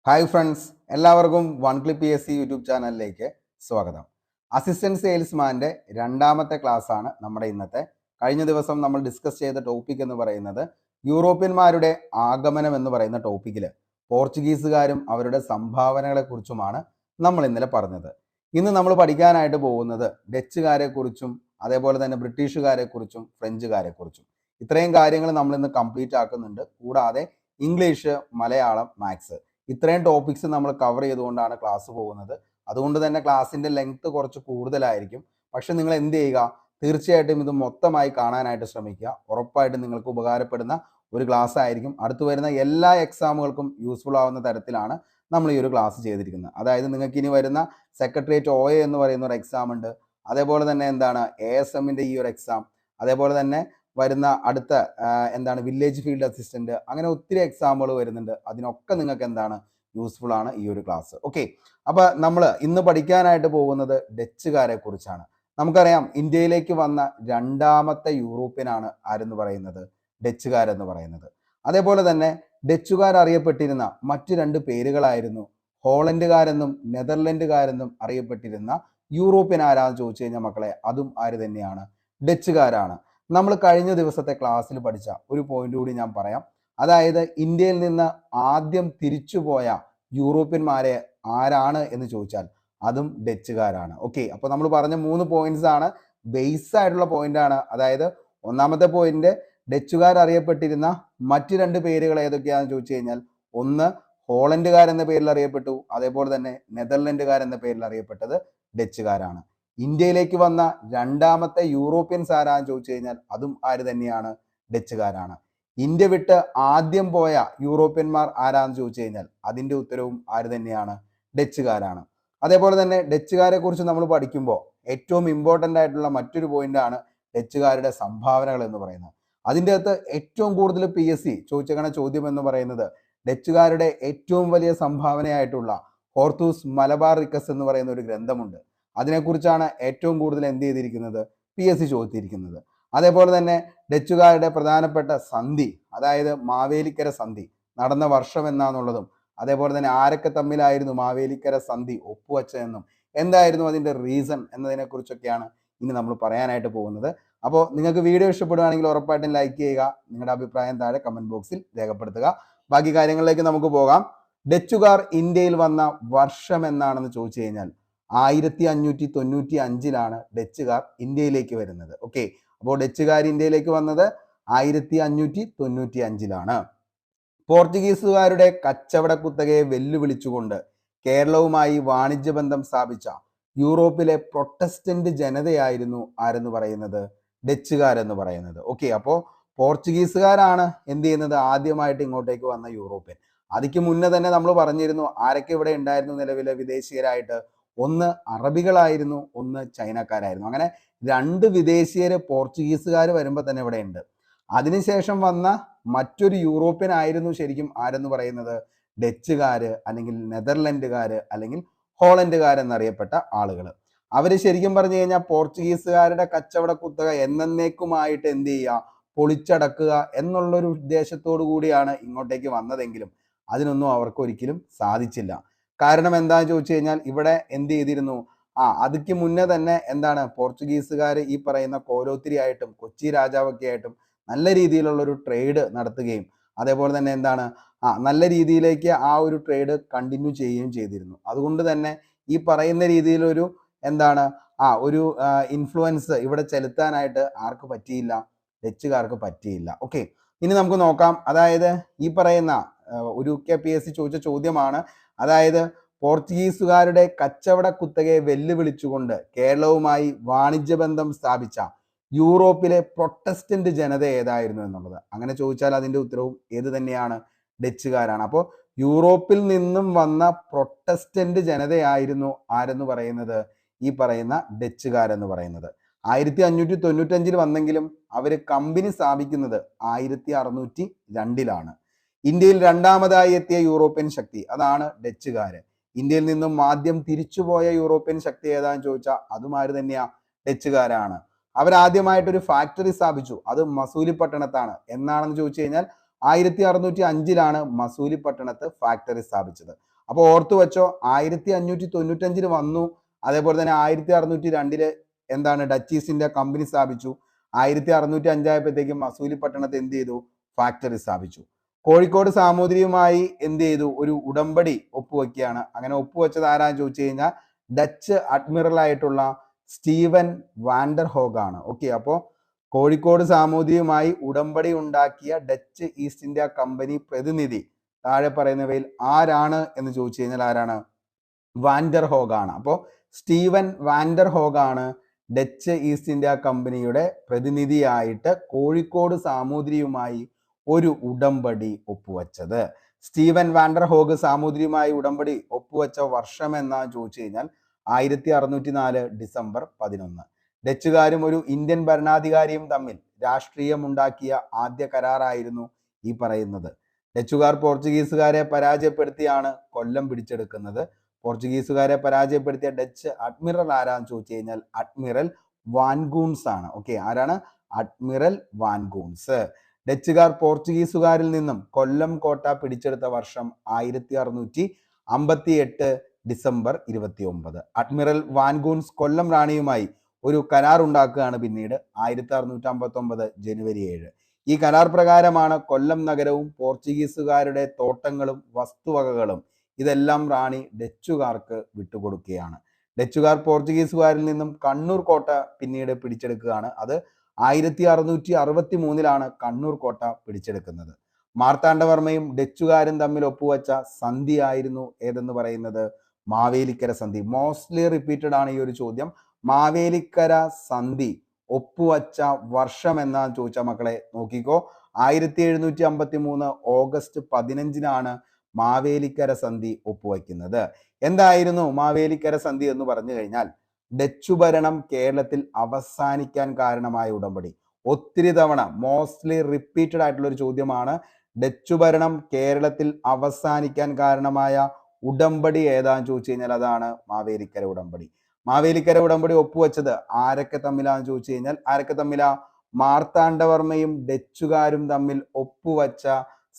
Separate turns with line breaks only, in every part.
Hi friends, എല്ലാവർക്കും one clip P S C YouTube ചാനലിലേക്ക് സ്വാഗതം. അസിസ്റ്റന്റ് സെയിൽസ്മാൻ്റെ രണ്ടാമത്തെ ക്ലാസ് ആണ് നമ്മുടെ ഇന്നത്തെ. കഴിഞ്ഞ ദിവസം നമ്മൾ ഡിസ്കസ് ചെയ്ത ടോപ്പിക് എന്ന് പറയുന്നത് യൂറോപ്യന്മാരുടെ ആഗമനം എന്ന് പറയുന്ന ടോപ്പിക്കിൽ പോർച്ചുഗീസുകാരും അവരുടെ സംഭാവനകളെക്കുറിച്ചുമാണ് നമ്മൾ ഇന്നലെ പറഞ്ഞത്. ഇന്ന് നമ്മൾ പഠിക്കാനായിട്ട് പോകുന്നത് ഡച്ചുകാരെ കുറിച്ചും അതേപോലെ തന്നെ ബ്രിട്ടീഷുകാരെ കുറിച്ചും ഫ്രഞ്ചുകാരെ കുറിച്ചും ഇത്രയും കാര്യങ്ങൾ നമ്മൾ ഇന്ന് കംപ്ലീറ്റ് ആക്കുന്നുണ്ട്. കൂടാതെ ഇംഗ്ലീഷ്, മലയാളം, മാത്സ് ഇത്രയും ടോപ്പിക്സ് നമ്മൾ കവർ ചെയ്തുകൊണ്ടാണ് ക്ലാസ് പോകുന്നത്. അതുകൊണ്ട് തന്നെ ക്ലാസ്സിൻ്റെ ലെങ്ത് കുറച്ച് കൂടുതലായിരിക്കും. പക്ഷെ നിങ്ങൾ എന്ത് ചെയ്യുക, തീർച്ചയായിട്ടും ഇത് മൊത്തമായി കാണാനായിട്ട് ശ്രമിക്കുക. ഉറപ്പായിട്ടും നിങ്ങൾക്ക് ഉപകാരപ്പെടുന്ന ഒരു ക്ലാസ് ആയിരിക്കും. അടുത്ത് വരുന്ന എല്ലാ എക്സാമുകൾക്കും യൂസ്ഫുൾ ആവുന്ന തരത്തിലാണ് നമ്മൾ ഈ ഒരു ക്ലാസ് ചെയ്തിരിക്കുന്നത്. അതായത് നിങ്ങൾക്ക് ഇനി വരുന്ന സെക്രട്ടേറിയറ്റ് OA എന്ന് പറയുന്ന ഒരു എക്സാം ഉണ്ട്. അതേപോലെ തന്നെ ASMൻ്റെ ഈ ഒരു എക്സാം, അതേപോലെ തന്നെ വരുന്ന അടുത്ത വില്ലേജ് ഫീൽഡ് അസിസ്റ്റന്റ്, അങ്ങനെ ഒത്തിരി എക്സാമുകൾ വരുന്നുണ്ട്. അതിനൊക്കെ നിങ്ങൾക്ക് യൂസ്ഫുൾ ആണ് ഈ ഒരു ക്ലാസ്. ഓക്കെ, അപ്പൊ നമ്മൾ ഇന്ന് പഠിക്കാനായിട്ട് പോകുന്നത് ഡച്ചുകാരെ കുറിച്ചാണ്. നമുക്കറിയാം, ഇന്ത്യയിലേക്ക് വന്ന രണ്ടാമത്തെ യൂറോപ്യനാണ് ആരെന്ന് പറയുന്നത്, ഡച്ചുകാരെന്ന് പറയുന്നത്. അതേപോലെ തന്നെ ഡച്ചുകാർ അറിയപ്പെട്ടിരുന്ന മറ്റു രണ്ട് പേരുകളായിരുന്നു ഹോളണ്ടുകാരെന്നും നെതർലൻഡുകാരെന്നും അറിയപ്പെട്ടിരുന്ന യൂറോപ്യൻ ആരാന്ന് ചോദിച്ചു കഴിഞ്ഞാൽ മക്കളെ, അതും ആര് തന്നെയാണ്, ഡച്ചുകാരാണ്. നമ്മൾ കഴിഞ്ഞ ദിവസത്തെ ക്ലാസ്സിൽ പഠിച്ച ഒരു പോയിന്റ് കൂടി ഞാൻ പറയാം. അതായത് ഇന്ത്യയിൽ നിന്ന് ആദ്യം തിരിച്ചുപോയ യൂറോപ്യന്മാരെ ആരാണ് എന്ന് ചോദിച്ചാൽ അതും ഡച്ചുകാരാണ്. ഓക്കെ, അപ്പൊ നമ്മൾ പറഞ്ഞ 3 പോയിന്റ്സ് ആണ്, ബേസ് ആയിട്ടുള്ള പോയിന്റ് ആണ്. അതായത് ഒന്നാമത്തെ പോയിന്റ്, ഡച്ചുകാർ അറിയപ്പെട്ടിരുന്ന മറ്റു രണ്ട് പേരുകൾ ഏതൊക്കെയാണെന്ന് ചോദിച്ചു കഴിഞ്ഞാൽ, ഒന്ന് ഹോളണ്ടുകാർ എന്ന പേരിൽ അറിയപ്പെട്ടു, അതേപോലെ തന്നെ നെതർലൻഡുകാർ എന്ന പേരിൽ അറിയപ്പെട്ടത് ഡച്ചുകാരാണ്. ഇന്ത്യയിലേക്ക് വന്ന രണ്ടാമത്തെ യൂറോപ്യൻസ് ആരാന്ന് ചോദിച്ചു കഴിഞ്ഞാൽ അതും ആര് തന്നെയാണ്, ഡച്ചുകാരാണ്. ഇന്ത്യ വിട്ട് ആദ്യം പോയ യൂറോപ്യന്മാർ ആരാന്ന് ചോദിച്ചു കഴിഞ്ഞാൽ അതിന്റെ ഉത്തരവും ആര് തന്നെയാണ്, ഡച്ചുകാരാണ്. അതേപോലെ തന്നെ ഡച്ചുകാരെ കുറിച്ച് നമ്മൾ പഠിക്കുമ്പോൾ ഏറ്റവും ഇമ്പോർട്ടൻ്റ് ആയിട്ടുള്ള മറ്റൊരു പോയിന്റ് ആണ് ഡച്ചുകാരുടെ സംഭാവനകൾ എന്ന് പറയുന്നത്. അതിൻ്റെ അകത്ത് ഏറ്റവും കൂടുതൽ PSC ചോദിച്ചേക്കണ ചോദ്യം എന്ന് പറയുന്നത് ഡച്ചുകാരുടെ ഏറ്റവും വലിയ സംഭാവനയായിട്ടുള്ള ഹോർത്തൂസ് മലബാർ റിക്കസ് എന്ന് പറയുന്ന ഒരു ഗ്രന്ഥമുണ്ട്. അതിനെക്കുറിച്ചാണ് ഏറ്റവും കൂടുതൽ എന്ത് ചെയ്തിരിക്കുന്നത്, PSC ചോദിച്ചിരിക്കുന്നത്. അതേപോലെ തന്നെ ഡച്ചുകാരുടെ പ്രധാനപ്പെട്ട സന്ധി, അതായത് മാവേലിക്കര സന്ധി നടന്ന വർഷം എന്നാന്നുള്ളതും, അതേപോലെ തന്നെ ആരൊക്കെ തമ്മിലായിരുന്നു മാവേലിക്കര സന്ധി ഒപ്പുവെച്ചതെന്നും എന്തായിരുന്നു അതിൻ്റെ റീസൺ എന്നതിനെ കുറിച്ചൊക്കെയാണ് ഇനി നമ്മൾ പറയാനായിട്ട് പോകുന്നത്. അപ്പോൾ നിങ്ങൾക്ക് വീഡിയോ ഇഷ്ടപ്പെടുകയാണെങ്കിൽ ഉറപ്പായിട്ടും ലൈക്ക് ചെയ്യുക, നിങ്ങളുടെ അഭിപ്രായം താഴെ കമന്റ് ബോക്സിൽ രേഖപ്പെടുത്തുക. ബാക്കി കാര്യങ്ങളിലേക്ക് നമുക്ക് പോകാം. ഡച്ചുകാർ ഇന്ത്യയിൽ വന്ന വർഷം എന്നാണെന്ന് ചോദിച്ചു കഴിഞ്ഞാൽ 1595 ഡച്ചുകാർ ഇന്ത്യയിലേക്ക് വരുന്നത്. ഓക്കെ, അപ്പോൾ ഡച്ചുകാർ ഇന്ത്യയിലേക്ക് വന്നത് 1595. പോർച്ചുഗീസുകാരുടെ കച്ചവട കുത്തകയെ വെല്ലുവിളിച്ചുകൊണ്ട് കേരളവുമായി വാണിജ്യ ബന്ധം സ്ഥാപിച്ച യൂറോപ്പിലെ പ്രൊട്ടസ്റ്റന്റ് ജനതയായിരുന്നു ആരെന്ന് പറയുന്നത്, ഡച്ചുകാരെന്ന് പറയുന്നത്. ഓക്കെ, അപ്പോൾ പോർച്ചുഗീസുകാരാണ് എന്ത് ചെയ്യുന്നത്, ആദ്യമായിട്ട് ഇങ്ങോട്ടേക്ക് വന്ന യൂറോപ്യൻ. അതിക്ക് മുന്നേ തന്നെ നമ്മൾ പറഞ്ഞിരുന്നു ആരൊക്കെ ഇവിടെ ഉണ്ടായിരുന്നു നിലവിലെ വിദേശീയരായിട്ട്. ഒന്ന് അറബികളായിരുന്നു, ഒന്ന് ചൈനക്കാരായിരുന്നു. അങ്ങനെ 2 വിദേശീയര് പോർച്ചുഗീസുകാർ വരുമ്പോൾ തന്നെ ഇവിടെ ഉണ്ട്. അതിനുശേഷം വന്ന മറ്റൊരു യൂറോപ്യൻ ആയിരുന്നു ശരിക്കും ആരെന്ന് പറയുന്നത്, ഡച്ചുകാര് അല്ലെങ്കിൽ നെതർലൻഡുകാര് അല്ലെങ്കിൽ ഹോളണ്ടുകാരെന്നറിയപ്പെട്ട ആളുകൾ. അവർ ശരിക്കും പറഞ്ഞു കഴിഞ്ഞാൽ പോർച്ചുഗീസുകാരുടെ കച്ചവട കുത്തക എന്നേക്കുമായിട്ട് എന്ത് ചെയ്യുക, പൊളിച്ചടക്കുക എന്നുള്ളൊരു ഉദ്ദേശത്തോടു കൂടിയാണ് ഇങ്ങോട്ടേക്ക് വന്നതെങ്കിലും അതിനൊന്നും അവർക്ക് ഒരിക്കലും സാധിച്ചില്ല. കാരണം എന്താണെന്ന് ചോദിച്ചു കഴിഞ്ഞാൽ ഇവിടെ എന്ത് ചെയ്തിരുന്നു, അതിക്ക് മുന്നേ തന്നെ പോർച്ചുഗീസുകാർ ഈ പറയുന്ന കോലോത്തിരി ആയിട്ടും കൊച്ചി രാജാവൊക്കെ ആയിട്ടും നല്ല രീതിയിലുള്ള ഒരു ട്രേഡ് നടത്തുകയും അതേപോലെ തന്നെ നല്ല രീതിയിലേക്ക് ആ ഒരു ട്രേഡ് കണ്ടിന്യൂ ചെയ്യുകയും ചെയ്തിരുന്നു. അതുകൊണ്ട് തന്നെ ഈ പറയുന്ന രീതിയിലൊരു ഒരു ഇൻഫ്ലുവൻസ് ഇവിടെ ചെലുത്താനായിട്ട് ആർക്ക് പറ്റിയില്ല, ഡച്ചുകാർക്ക് പറ്റിയില്ല. ഓക്കെ, ഇനി നമുക്ക് നോക്കാം. അതായത് ഈ പറയുന്ന ഒരു PSC ചോദിച്ച ചോദ്യമാണ്. അതായത് പോർച്ചുഗീസുകാരുടെ കച്ചവട കുത്തകയെ വെല്ലുവിളിച്ചുകൊണ്ട് കേരളവുമായി വാണിജ്യ ബന്ധം സ്ഥാപിച്ച യൂറോപ്പിലെ പ്രൊട്ടസ്റ്റന്റ് ജനത ഏതായിരുന്നു എന്നുള്ളത്. അങ്ങനെ ചോദിച്ചാൽ അതിന്റെ ഉത്തരവും ഏത് തന്നെയാണ്, ഡച്ചുകാരാണ്. അപ്പോൾ യൂറോപ്പിൽ നിന്നും വന്ന പ്രൊട്ടസ്റ്റന്റ് ജനതയായിരുന്നു ആരെന്ന് പറയുന്നത്, ഈ പറയുന്ന ഡച്ചുകാരെന്ന് പറയുന്നത്. 1595 വന്നെങ്കിലും അവർ കമ്പനി സ്ഥാപിക്കുന്നത് 1602. ഇന്ത്യയിൽ രണ്ടാമതായി എത്തിയ യൂറോപ്യൻ ശക്തി അതാണ് ഡച്ചുകാര്. ഇന്ത്യയിൽ നിന്നും ആദ്യം തിരിച്ചുപോയ യൂറോപ്യൻ ശക്തി ഏതാന്ന് ചോദിച്ചാൽ അതും ആര് തന്നെയാ, ഡച്ചുകാരാണ്. അവരാദ്യമായിട്ടൊരു ഫാക്ടറി സ്ഥാപിച്ചു, അത് മസൂലിപ്പട്ടണത്താണ്. എന്നാണെന്ന് ചോദിച്ചു കഴിഞ്ഞാൽ 1605 മസൂലിപ്പട്ടണത്ത് ഫാക്ടറി സ്ഥാപിച്ചത്. അപ്പോൾ ഓർത്തു വെച്ചോ, 1595 വന്നു. അതേപോലെ തന്നെ 1602 എന്താണ് ഡച്ച് ഈസ്റ്റ് ഇന്ത്യ കമ്പനി സ്ഥാപിച്ചു. 1605 മസൂലി പട്ടണത്ത് എന്ത് ചെയ്തു? ഫാക്ടറി സ്ഥാപിച്ചു. കോഴിക്കോട് സാമൂതിരിയുമായി എന്ത് ചെയ്തു? ഒരു ഉടമ്പടി ഒപ്പുവെക്കുകയാണ്. അങ്ങനെ ഒപ്പുവെച്ചത് ആരാന്ന് ചോദിച്ചു കഴിഞ്ഞാൽ ഡച്ച് അഡ്മിറൽ ആയിട്ടുള്ള സ്റ്റീവൻ വാൻഡർ ഹോഗ് ആണ്. ഓക്കെ, അപ്പോൾ കോഴിക്കോട് സാമൂതിരിയുമായി ഉടമ്പടി ഉണ്ടാക്കിയ ഡച്ച് ഈസ്റ്റ് ഇന്ത്യ കമ്പനി പ്രതിനിധി താഴെ പറയുന്നവയിൽ ആരാണ് എന്ന് ചോദിച്ചു കഴിഞ്ഞാൽ ആരാണ്? വാൻഡർ ഹോഗ് ആണ്. അപ്പോൾ സ്റ്റീവൻ വാൻഡർ ഹോഗ് ആണ് ഡച്ച് ഈസ്റ്റ് ഇന്ത്യ കമ്പനിയുടെ പ്രതിനിധിയായിട്ട് കോഴിക്കോട് സാമൂതിരിയുമായി ഒരു ഉടമ്പടി ഒപ്പുവെച്ചത്. സ്റ്റീവൻ വാൻഡർ ഹോഗ് സാമൂതിരിയുമായി ഉടമ്പടി ഒപ്പുവെച്ച വർഷം എന്നാന്ന് ചോദിച്ചു കഴിഞ്ഞാൽ 1604 ഡിസംബർ 11. ഡച്ചുകാരും ഒരു ഇന്ത്യൻ ഭരണാധികാരിയും തമ്മിൽ രാഷ്ട്രീയമുണ്ടാക്കിയ ആദ്യ കരാറായിരുന്നു ഈ പറയുന്നത്. ഡച്ചുകാർ പോർച്ചുഗീസുകാരെ പരാജയപ്പെടുത്തിയാണ് കൊല്ലം പിടിച്ചെടുക്കുന്നത്. പോർച്ചുഗീസുകാരെ പരാജയപ്പെടുത്തിയ ഡച്ച് അഡ്മിറൽ ആരാന്ന് ചോദിച്ചു കഴിഞ്ഞാൽ അഡ്മിറൽ വാൻഗൂൺസ് ആണ്. ഓക്കെ, ആരാണ്? അഡ്മിറൽ വാൻഗൂൺസ്. ഡച്ചുകാർ പോർച്ചുഗീസുകാരിൽ നിന്നും കൊല്ലം കോട്ട പിടിച്ചെടുത്ത വർഷം 1658 ഡിസംബർ 29. അഡ്മിറൽ വാൻഗൂൺസ് കൊല്ലം റാണിയുമായി ഒരു കരാർ ഉണ്ടാക്കുകയാണ് പിന്നീട് 1659 ജനുവരി 7. ഈ കരാർ പ്രകാരമാണ് കൊല്ലം നഗരവും പോർച്ചുഗീസുകാരുടെ തോട്ടങ്ങളും വസ്തുവകകളും ഇതെല്ലാം റാണി ഡച്ചുകാർക്ക് വിട്ടുകൊടുക്കുകയാണ്. ഡച്ചുകാർ പോർച്ചുഗീസുകാരിൽ നിന്നും കണ്ണൂർ കോട്ട പിന്നീട് പിടിച്ചെടുക്കുകയാണ്. അത് 1663 കണ്ണൂർ കോട്ട പിടിച്ചെടുക്കുന്നത്. മാർത്താണ്ഡവർമ്മയും ഡച്ചുകാരും തമ്മിൽ ഒപ്പുവെച്ച സന്ധിയായിരുന്നു ഏതെന്ന് പറയുന്നത്? മാവേലിക്കര സന്ധി. മോസ്റ്റ്ലി റിപ്പീറ്റഡ് ആണ് ഈ ഒരു ചോദ്യം. മാവേലിക്കര സന്ധി ഒപ്പുവെച്ച വർഷം എന്നാന്ന് ചോദിച്ചാൽ മക്കളെ നോക്കിക്കോ, 1753 ഓഗസ്റ്റ് 15 മാവേലിക്കര സന്ധി ഒപ്പുവെക്കുന്നത്. എന്തായിരുന്നു മാവേലിക്കര സന്ധി എന്ന് പറഞ്ഞു കഴിഞ്ഞാൽ ഡച്ചു ഭരണം കേരളത്തിൽ അവസാനിക്കാൻ കാരണമായ ഉടമ്പടി. ഒത്തിരി തവണ മോസ്റ്റ്ലി റിപ്പീറ്റഡ് ആയിട്ടുള്ള ഒരു ചോദ്യമാണ്. ഡച്ചു ഭരണം കേരളത്തിൽ അവസാനിക്കാൻ കാരണമായ ഉടമ്പടി ഏതാന്ന് ചോദിച്ചു കഴിഞ്ഞാൽ അതാണ് മാവേലിക്കര ഉടമ്പടി. മാവേലിക്കര ഉടമ്പടി ഒപ്പുവെച്ചത് ആരൊക്കെ തമ്മിലാന്ന് ചോദിച്ചു കഴിഞ്ഞാൽ ആരൊക്കെ തമ്മിലാ? മാർത്താണ്ഡവർമ്മയും ഡച്ചുകാരും തമ്മിൽ ഒപ്പുവെച്ച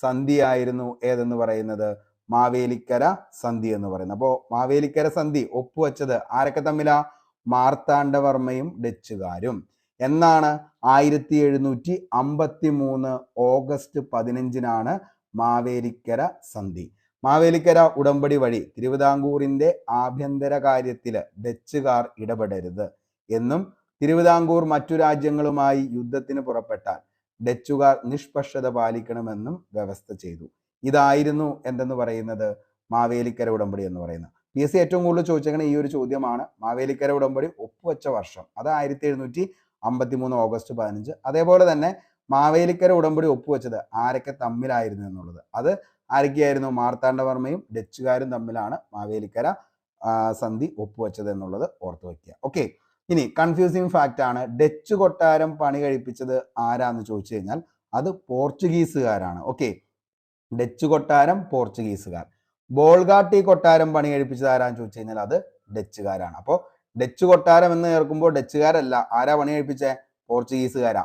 സന്ധിയായിരുന്നു ഏതെന്ന് പറയുന്നത്? മാവേലിക്കര സന്ധി എന്ന് പറയുന്നത്. അപ്പോൾ മാവേലിക്കര സന്ധി ഒപ്പുവെച്ചത് ആരൊക്കെ തമ്മിലാ? മാർത്താണ്ഡവർമ്മയും ഡച്ചുകാരും. എന്നാണ്? 1753 ഓഗസ്റ്റ് 15 മാവേലിക്കര സന്ധി. മാവേലിക്കര ഉടമ്പടി വഴി തിരുവിതാംകൂറിന്റെ ആഭ്യന്തര കാര്യത്തില് ഡച്ചുകാർ ഇടപെടരുത് എന്നും തിരുവിതാംകൂർ മറ്റു രാജ്യങ്ങളുമായി യുദ്ധത്തിന് പുറപ്പെട്ടാൽ ഡച്ചുകാർ നിഷ്പക്ഷത പാലിക്കണമെന്നും വ്യവസ്ഥ ചെയ്തു. ഇതായിരുന്നു എന്തെന്ന് പറയുന്നത്? മാവേലിക്കര ഉടമ്പടി എന്ന് പറയുന്നത്. PSC ഏറ്റവും കൂടുതൽ ചോദിച്ചേക്കുന്ന ഈ ഒരു ചോദ്യമാണ്. മാവേലിക്കര ഉടമ്പടി ഒപ്പുവെച്ച വർഷം അത് 1753 ഓഗസ്റ്റ് 15. അതേപോലെ തന്നെ മാവേലിക്കര ഉടമ്പടി ഒപ്പുവെച്ചത് ആരൊക്കെ തമ്മിലായിരുന്നു എന്നുള്ളത്. അത് ആരൊക്കെയായിരുന്നു? മാർത്താണ്ഡവർമ്മയും ഡച്ചുകാരും തമ്മിലാണ് മാവേലിക്കര സന്ധി ഒപ്പുവെച്ചത് എന്നുള്ളത് ഓർത്തു വയ്ക്കുക. ഓക്കെ, ഇനി കൺഫ്യൂസിങ് ഫാക്റ്റ് ആണ്. ഡച്ച് കൊട്ടാരം പണി കഴിപ്പിച്ചത് ആരാന്ന് ചോദിച്ചു കഴിഞ്ഞാൽ അത് പോർച്ചുഗീസുകാരാണ്. ഓക്കെ, ഡച്ച് കൊട്ടാരം പോർച്ചുഗീസുകാർ. ബോൾഗാട്ടി കൊട്ടാരം പണി കഴിപ്പിച്ചത് ആരാന്ന് ചോദിച്ചു കഴിഞ്ഞാൽ അത് ഡച്ചുകാരാണ്. അപ്പോൾ ഡച്ച് കൊട്ടാരം എന്ന് ചേർക്കുമ്പോൾ ഡച്ചുകാരല്ല, ആരാ പണി കഴിപ്പിച്ചേ? പോർച്ചുഗീസുകാരാ.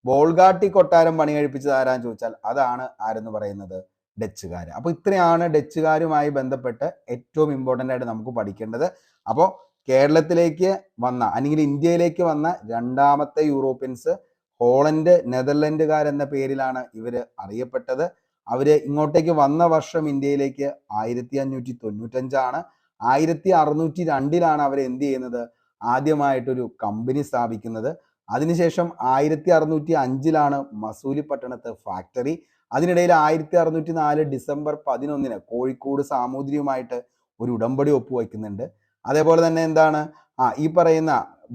ബോൾഗാട്ടി കൊട്ടാരം പണി കഴിപ്പിച്ചത് ആരാന്ന് ചോദിച്ചാൽ അതാണ് ആരെന്ന് പറയുന്നത്? ഡച്ചുകാർ. അപ്പോൾ ഇത്രയാണ് ഡച്ചുകാരുമായി ബന്ധപ്പെട്ട് ഏറ്റവും ഇമ്പോർട്ടൻ്റ് ആയിട്ട് നമുക്ക് പഠിക്കേണ്ടത്. അപ്പോൾ കേരളത്തിലേക്ക് വന്ന അല്ലെങ്കിൽ ഇന്ത്യയിലേക്ക് വന്ന രണ്ടാമത്തെ യൂറോപ്യൻസ് ഹോളണ്ട് നെതർലൻഡുകാർ എന്ന പേരിലാണ് ഇവർ അറിയപ്പെട്ടത്. അവര് ഇങ്ങോട്ടേക്ക് വന്ന വർഷം ഇന്ത്യയിലേക്ക് 1595. 1602 അവർ എന്ത് ചെയ്യുന്നത്? ആദ്യമായിട്ടൊരു കമ്പനി സ്ഥാപിക്കുന്നത്. അതിനുശേഷം 1605 മസൂലി പട്ടണത്ത് ഫാക്ടറി. അതിനിടയിൽ 1604 ഡിസംബർ 11 കോഴിക്കോട് സാമൂതിരിയുമായിട്ട് ഒരു ഉടമ്പടി ഒപ്പുവയ്ക്കുന്നുണ്ട്. അതേപോലെ തന്നെ എന്താണ്? ഈ പറയുന്ന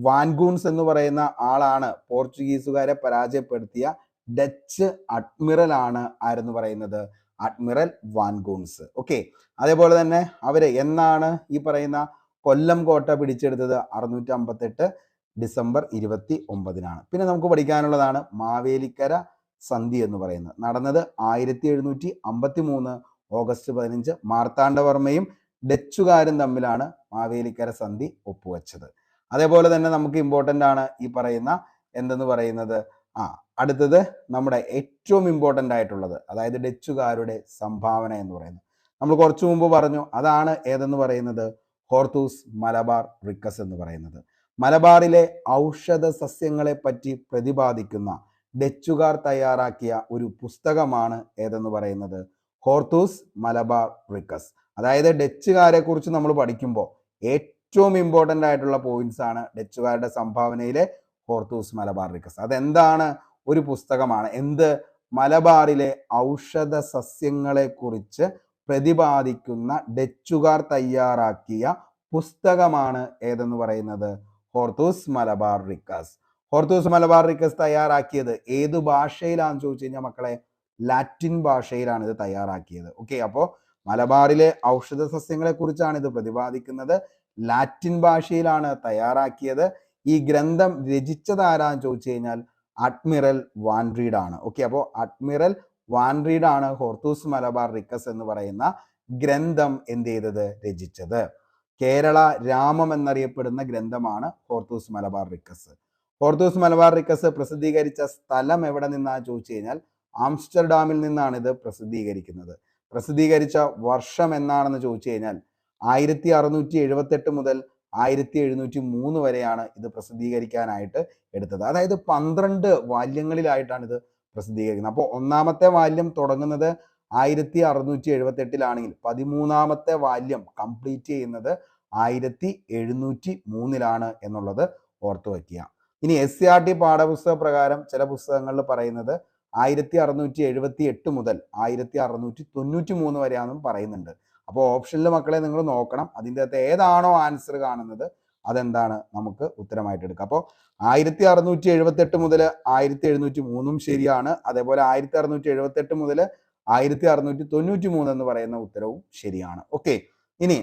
വാൻഗൂൺസ് എന്ന് പറയുന്ന ആളാണ് പോർച്ചുഗീസുകാരെ പരാജയപ്പെടുത്തിയ ഡച്ച് അഡ്മിറൽ ആണ് ആരെന്ന് പറയുന്നത്? അഡ്മിറൽ വാൻഗൂൺസ്. ഓക്കെ, അതേപോലെ തന്നെ അവര് എന്നാണ് ഈ പറയുന്ന കൊല്ലം കോട്ട പിടിച്ചെടുത്തത്? 658 ഡിസംബർ 29. പിന്നെ നമുക്ക് പഠിക്കാനുള്ളതാണ് മാവേലിക്കര സന്ധി എന്ന് പറയുന്നത്. നടന്നത് 1753 ഓഗസ്റ്റ് 15. മാർത്താണ്ഡവർമ്മയും ഡച്ചുകാരും തമ്മിലാണ് മാവേലിക്കര സന്ധി ഒപ്പുവെച്ചത്. അതേപോലെ തന്നെ നമുക്ക് ഇമ്പോർട്ടൻ്റ് ആണ് ഈ പറയുന്ന എന്തെന്ന് പറയുന്നത്? അടുത്തത് നമ്മുടെ ഏറ്റവും ഇമ്പോർട്ടൻ്റ് ആയിട്ടുള്ളത്, അതായത് ഡച്ചുകാരുടെ സംഭാവന എന്ന് പറയുന്നത്. നമ്മൾ കുറച്ചു മുമ്പ് പറഞ്ഞു. അതാണ് ഏതെന്ന് പറയുന്നത്, ഹോർത്തൂസ് മലബാർ റിക്കസ് എന്ന് പറയുന്നത്. മലബാറിലെ ഔഷധ സസ്യങ്ങളെ പറ്റി പ്രതിപാദിക്കുന്ന ഡച്ചുകാർ തയ്യാറാക്കിയ ഒരു പുസ്തകമാണ് ഏതെന്ന് പറയുന്നത്, ഹോർത്തൂസ് മലബാർ റിക്കസ്. അതായത് ഡച്ചുകാരെ കുറിച്ച് നമ്മൾ പഠിക്കുമ്പോൾ ഏറ്റവും ഇമ്പോർട്ടൻ്റ് ആയിട്ടുള്ള പോയിന്റ്സ് ആണ് ഡച്ചുകാരുടെ സംഭാവനയിലെ ഹോർത്തൂസ് മലബാർ റിക്കസ്. അതെന്താണ്, ഒരു പുസ്തകമാണ്. എന്ത്, മലബാറിലെ ഔഷധ സസ്യങ്ങളെ കുറിച്ച് പ്രതിപാദിക്കുന്ന ഡച്ചുകാർ തയ്യാറാക്കിയ പുസ്തകമാണ് ഏതെന്ന് പറയുന്നത്, ഹോർത്തൂസ് മലബാർ റിക്കസ്. ഹോർത്തൂസ് മലബാർ റിക്കസ് തയ്യാറാക്കിയത് ഏത് ഭാഷയിലാണെന്ന് ചോദിച്ചു കഴിഞ്ഞാൽ മക്കളെ, ലാറ്റിൻ ഭാഷയിലാണ് ഇത് തയ്യാറാക്കിയത്. ഓക്കെ, അപ്പോൾ മലബാറിലെ ഔഷധ സസ്യങ്ങളെ കുറിച്ചാണ് ഇത് പ്രതിപാദിക്കുന്നത്. ലാറ്റിൻ ഭാഷയിലാണ് തയ്യാറാക്കിയത്. ഈ ഗ്രന്ഥം രചിച്ചത് ആരാന്ന് ചോദിച്ചു കഴിഞ്ഞാൽ അഡ്മിറൽ വാൻ റീഡ് ആണ്. ഓക്കെ, അപ്പോൾ അഡ്മിറൽ വാൻ റീഡ് ആണ് ഹോർത്തൂസ് മലബാർ റിക്കസ് എന്ന് പറയുന്ന ഗ്രന്ഥം എന്ത് ചെയ്തത്, രചിച്ചത്. കേരള രാമം എന്നറിയപ്പെടുന്ന ഗ്രന്ഥമാണ് ഹോർത്തൂസ് മലബാർ റിക്കസ്. ഹോർത്തൂസ് മലബാർ റിക്കസ് പ്രസിദ്ധീകരിച്ച സ്ഥലം എവിടെ നിന്നാണ് ചോദിച്ചു കഴിഞ്ഞാൽ ആംസ്റ്റർഡാമിൽ നിന്നാണ് ഇത് പ്രസിദ്ധീകരിക്കുന്നത്. പ്രസിദ്ധീകരിച്ച വർഷം എന്നാണെന്ന് ചോദിച്ചു കഴിഞ്ഞാൽ 1678 മുതൽ 1703 വരെയാണ് ഇത് പ്രസിദ്ധീകരിക്കാനായിട്ട് എടുത്തത്. അതായത് 12 വാല്യങ്ങളിലായിട്ടാണ് ഇത് പ്രസിദ്ധീകരിക്കുന്നത്. അപ്പോൾ ഒന്നാമത്തെ വാല്യം തുടങ്ങുന്നത് 1678 13ാമത്തെ വാല്യം കംപ്ലീറ്റ് ചെയ്യുന്നത് 1703 എന്നുള്ളത് ഓർത്തു വയ്ക്കുക. ഇനി SCERT പാഠപുസ്തക പ്രകാരം ചില പുസ്തകങ്ങളിൽ പറയുന്നത് 1678 മുതൽ 1693 വരെയാണെന്നും പറയുന്നുണ്ട്. അപ്പോൾ ഓപ്ഷനിൽ മക്കളെ നിങ്ങൾ നോക്കണം, അതിൻ്റെ അകത്ത് ഏതാണോ ആൻസർ കാണുന്നത് അതെന്താണ് നമുക്ക് ഉത്തരമായിട്ട് എടുക്കുക. അപ്പോൾ 1678 മുതൽ 1703 ശരിയാണ്. അതേപോലെ 1678 മുതൽ 1693 എന്ന് പറയുന്ന ഉത്തരവും ശരിയാണ്. ഓക്കെ, ഇനി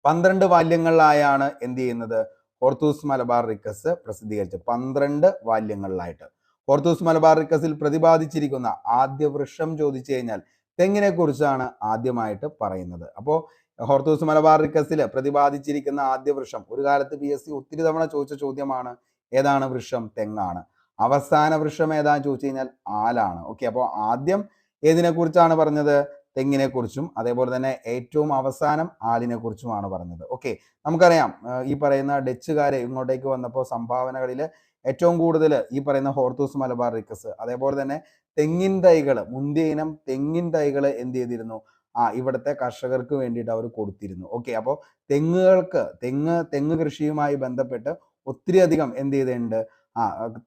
12 വാല്യങ്ങളിലായാണ് എന്ത് ചെയ്യുന്നത്, ഹോർത്തൂസ് മലബാർ റിക്കസ് പ്രസിദ്ധീകരിച്ചത്. 12 വാല്യങ്ങളിലായിട്ട്. ഹോർത്തൂസ് മലബാർ റിക്കസിൽ പ്രതിപാദിച്ചിരിക്കുന്ന ആദ്യ വൃക്ഷം ചോദിച്ചു കഴിഞ്ഞാൽ തെങ്ങിനെ കുറിച്ചാണ് ആദ്യമായിട്ട് പറയുന്നത്. അപ്പോൾ ഹോർത്തൂസ് മലബാർ റിക്കസിൽ പ്രതിപാദിച്ചിരിക്കുന്ന ആദ്യ വൃക്ഷം ഒരു കാലത്ത് PSC ഒത്തിരി തവണ ചോദിച്ച ചോദ്യമാണ്. ഏതാണ് വൃക്ഷം? തെങ്ങാണ്. അവസാന വൃക്ഷം ഏതാന്ന് ചോദിച്ചു കഴിഞ്ഞാൽ ആലാണ്. ഓക്കെ, അപ്പോൾ ആദ്യം ഏതിനെ കുറിച്ചാണ് പറഞ്ഞത്? തെങ്ങിനെ കുറിച്ചും അതേപോലെ തന്നെ ഏറ്റവും അവസാനം ആലിനെ കുറിച്ചുമാണ് പറഞ്ഞത്. ഓക്കെ, നമുക്കറിയാം ഈ പറയുന്ന ഡച്ചുകാരെ ഇങ്ങോട്ടേക്ക് വന്നപ്പോൾ സംഭാവനകളിൽ ഏറ്റവും കൂടുതൽ ഈ പറയുന്ന ഹോർത്തൂസ് മലബാർ റിക്കസ്, അതേപോലെ തന്നെ തെങ്ങിൻ തൈകൾ, മുന്തിയ ഇനം തെങ്ങിൻ തൈകൾ എന്ത് ചെയ്തിരുന്നു, ഇവിടുത്തെ കർഷകർക്ക് വേണ്ടിയിട്ട് അവർ കൊടുത്തിരുന്നു. ഓക്കെ, അപ്പോൾ തെങ്ങ് കൃഷിയുമായി ബന്ധപ്പെട്ട് ഒത്തിരി അധികം എന്ത് ചെയ്തിട്ടുണ്ട്,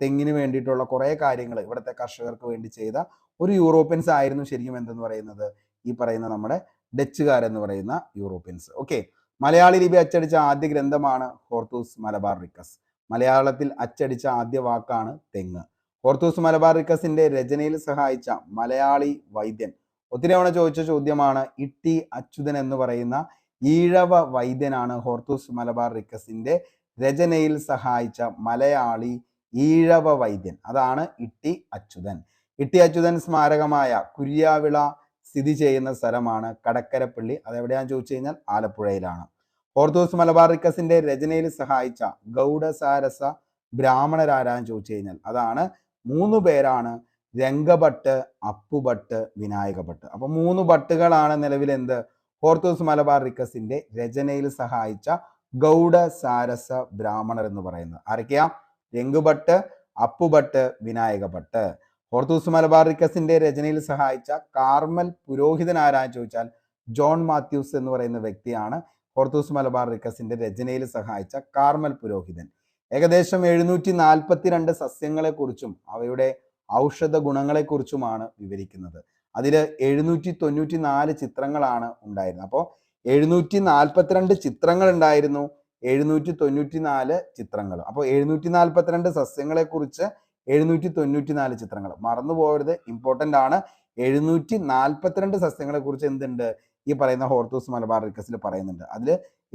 തെങ്ങിന് വേണ്ടിയിട്ടുള്ള കുറേ കാര്യങ്ങൾ ഇവിടുത്തെ കർഷകർക്ക് വേണ്ടി ചെയ്ത ഒരു യൂറോപ്യൻസ് ആയിരുന്നു ശരിക്കും എന്തെന്ന് പറയുന്നത്, ഈ പറയുന്ന നമ്മുടെ ഡച്ചുകാരെന്ന് പറയുന്ന യൂറോപ്യൻസ്. ഓക്കെ, മലയാളി ലിപി അച്ചടിച്ച ആദ്യ ഗ്രന്ഥമാണ് ഹോർത്തൂസ് മലബാർ റിക്കസ്. മലയാളത്തിൽ അച്ചടിച്ച ആദ്യ വാക്കാണ് തെങ്ങ്. ഹോർത്തൂസ് മലബാർ റിക്കസിന്റെ രചനയിൽ സഹായിച്ച മലയാളി വൈദ്യൻ, ഒത്തിരി തവണ ചോദിച്ച ചോദ്യമാണ്. ഇട്ടി അച്യുതൻ എന്ന് പറയുന്ന ഈഴവ വൈദ്യനാണ് ഹോർത്തൂസ് മലബാർ റിക്കസിന്റെ രചനയിൽ സഹായിച്ച മലയാളി ഈഴവ വൈദ്യൻ. അതാണ് ഇട്ടി അച്യുതൻ. ഇട്ടി അച്യുതൻ സ്മാരകമായ കുര്യാവിള സ്ഥിതി ചെയ്യുന്ന സ്ഥലമാണ് കടക്കരപ്പള്ളി. അതെവിടെയാണെന്ന് ചോദിച്ചു കഴിഞ്ഞാൽ ആലപ്പുഴയിലാണ്. ഹോർത്തൂസ് മലബാർ റിക്കസിന്റെ രചനയിൽ സഹായിച്ച ഗൗഡസാരസ ബ്രാഹ്മണരാരാന്ന് ചോദിച്ചു കഴിഞ്ഞാൽ അതാണ് 3 പേരാണ്, രംഗഭട്ട്, അപ്പുഭട്ട്, വിനായകഭട്ട്. അപ്പൊ 3 ഭട്ടുകളാണ് നിലവിൽ എന്ത്, ഹോർത്തൂസ് മലബാർ റിക്കസിന്റെ രചനയിൽ സഹായിച്ച ഗൗഡസാരസ ബ്രാഹ്മണർ എന്ന് പറയുന്നത്. ആരൊക്കെയാ? രംഗഭട്ട്, അപ്പുഭട്ട്, വിനായകഭട്ട്. ഹോർത്തൂസ് മലബാർ റിക്കസിന്റെ രചനയിൽ സഹായിച്ച കാർമൽ പുരോഹിതൻ ആരാന്ന് ചോദിച്ചാൽ ജോൺ മാത്യൂസ് എന്ന് പറയുന്ന വ്യക്തിയാണ് ഹോർത്തൂസ് മലബാർ റിക്കസിന്റെ രചനയിൽ സഹായിച്ച കാർമൽ പുരോഹിതൻ. ഏകദേശം 742 സസ്യങ്ങളെ കുറിച്ചും അവയുടെ ഔഷധ ഗുണങ്ങളെ കുറിച്ചുമാണ് വിവരിക്കുന്നത്. അതിൽ 794 ചിത്രങ്ങളാണ് ഉണ്ടായിരുന്നത്. അപ്പോൾ 742 ചിത്രങ്ങൾ ഉണ്ടായിരുന്നു, 794 ചിത്രങ്ങൾ. അപ്പോൾ 742 സസ്യങ്ങളെ കുറിച്ച് 794 ചിത്രങ്ങൾ. മറന്നു പോകരുത്, ഇമ്പോർട്ടൻ്റ് ആണ്. 742 സസ്യങ്ങളെ കുറിച്ച് എന്തുണ്ട്, ഈ പറയുന്ന ഹോർത്തൂസ് മലബാർ റിക്കസിൽ പറയുന്നുണ്ട്. അതിൽ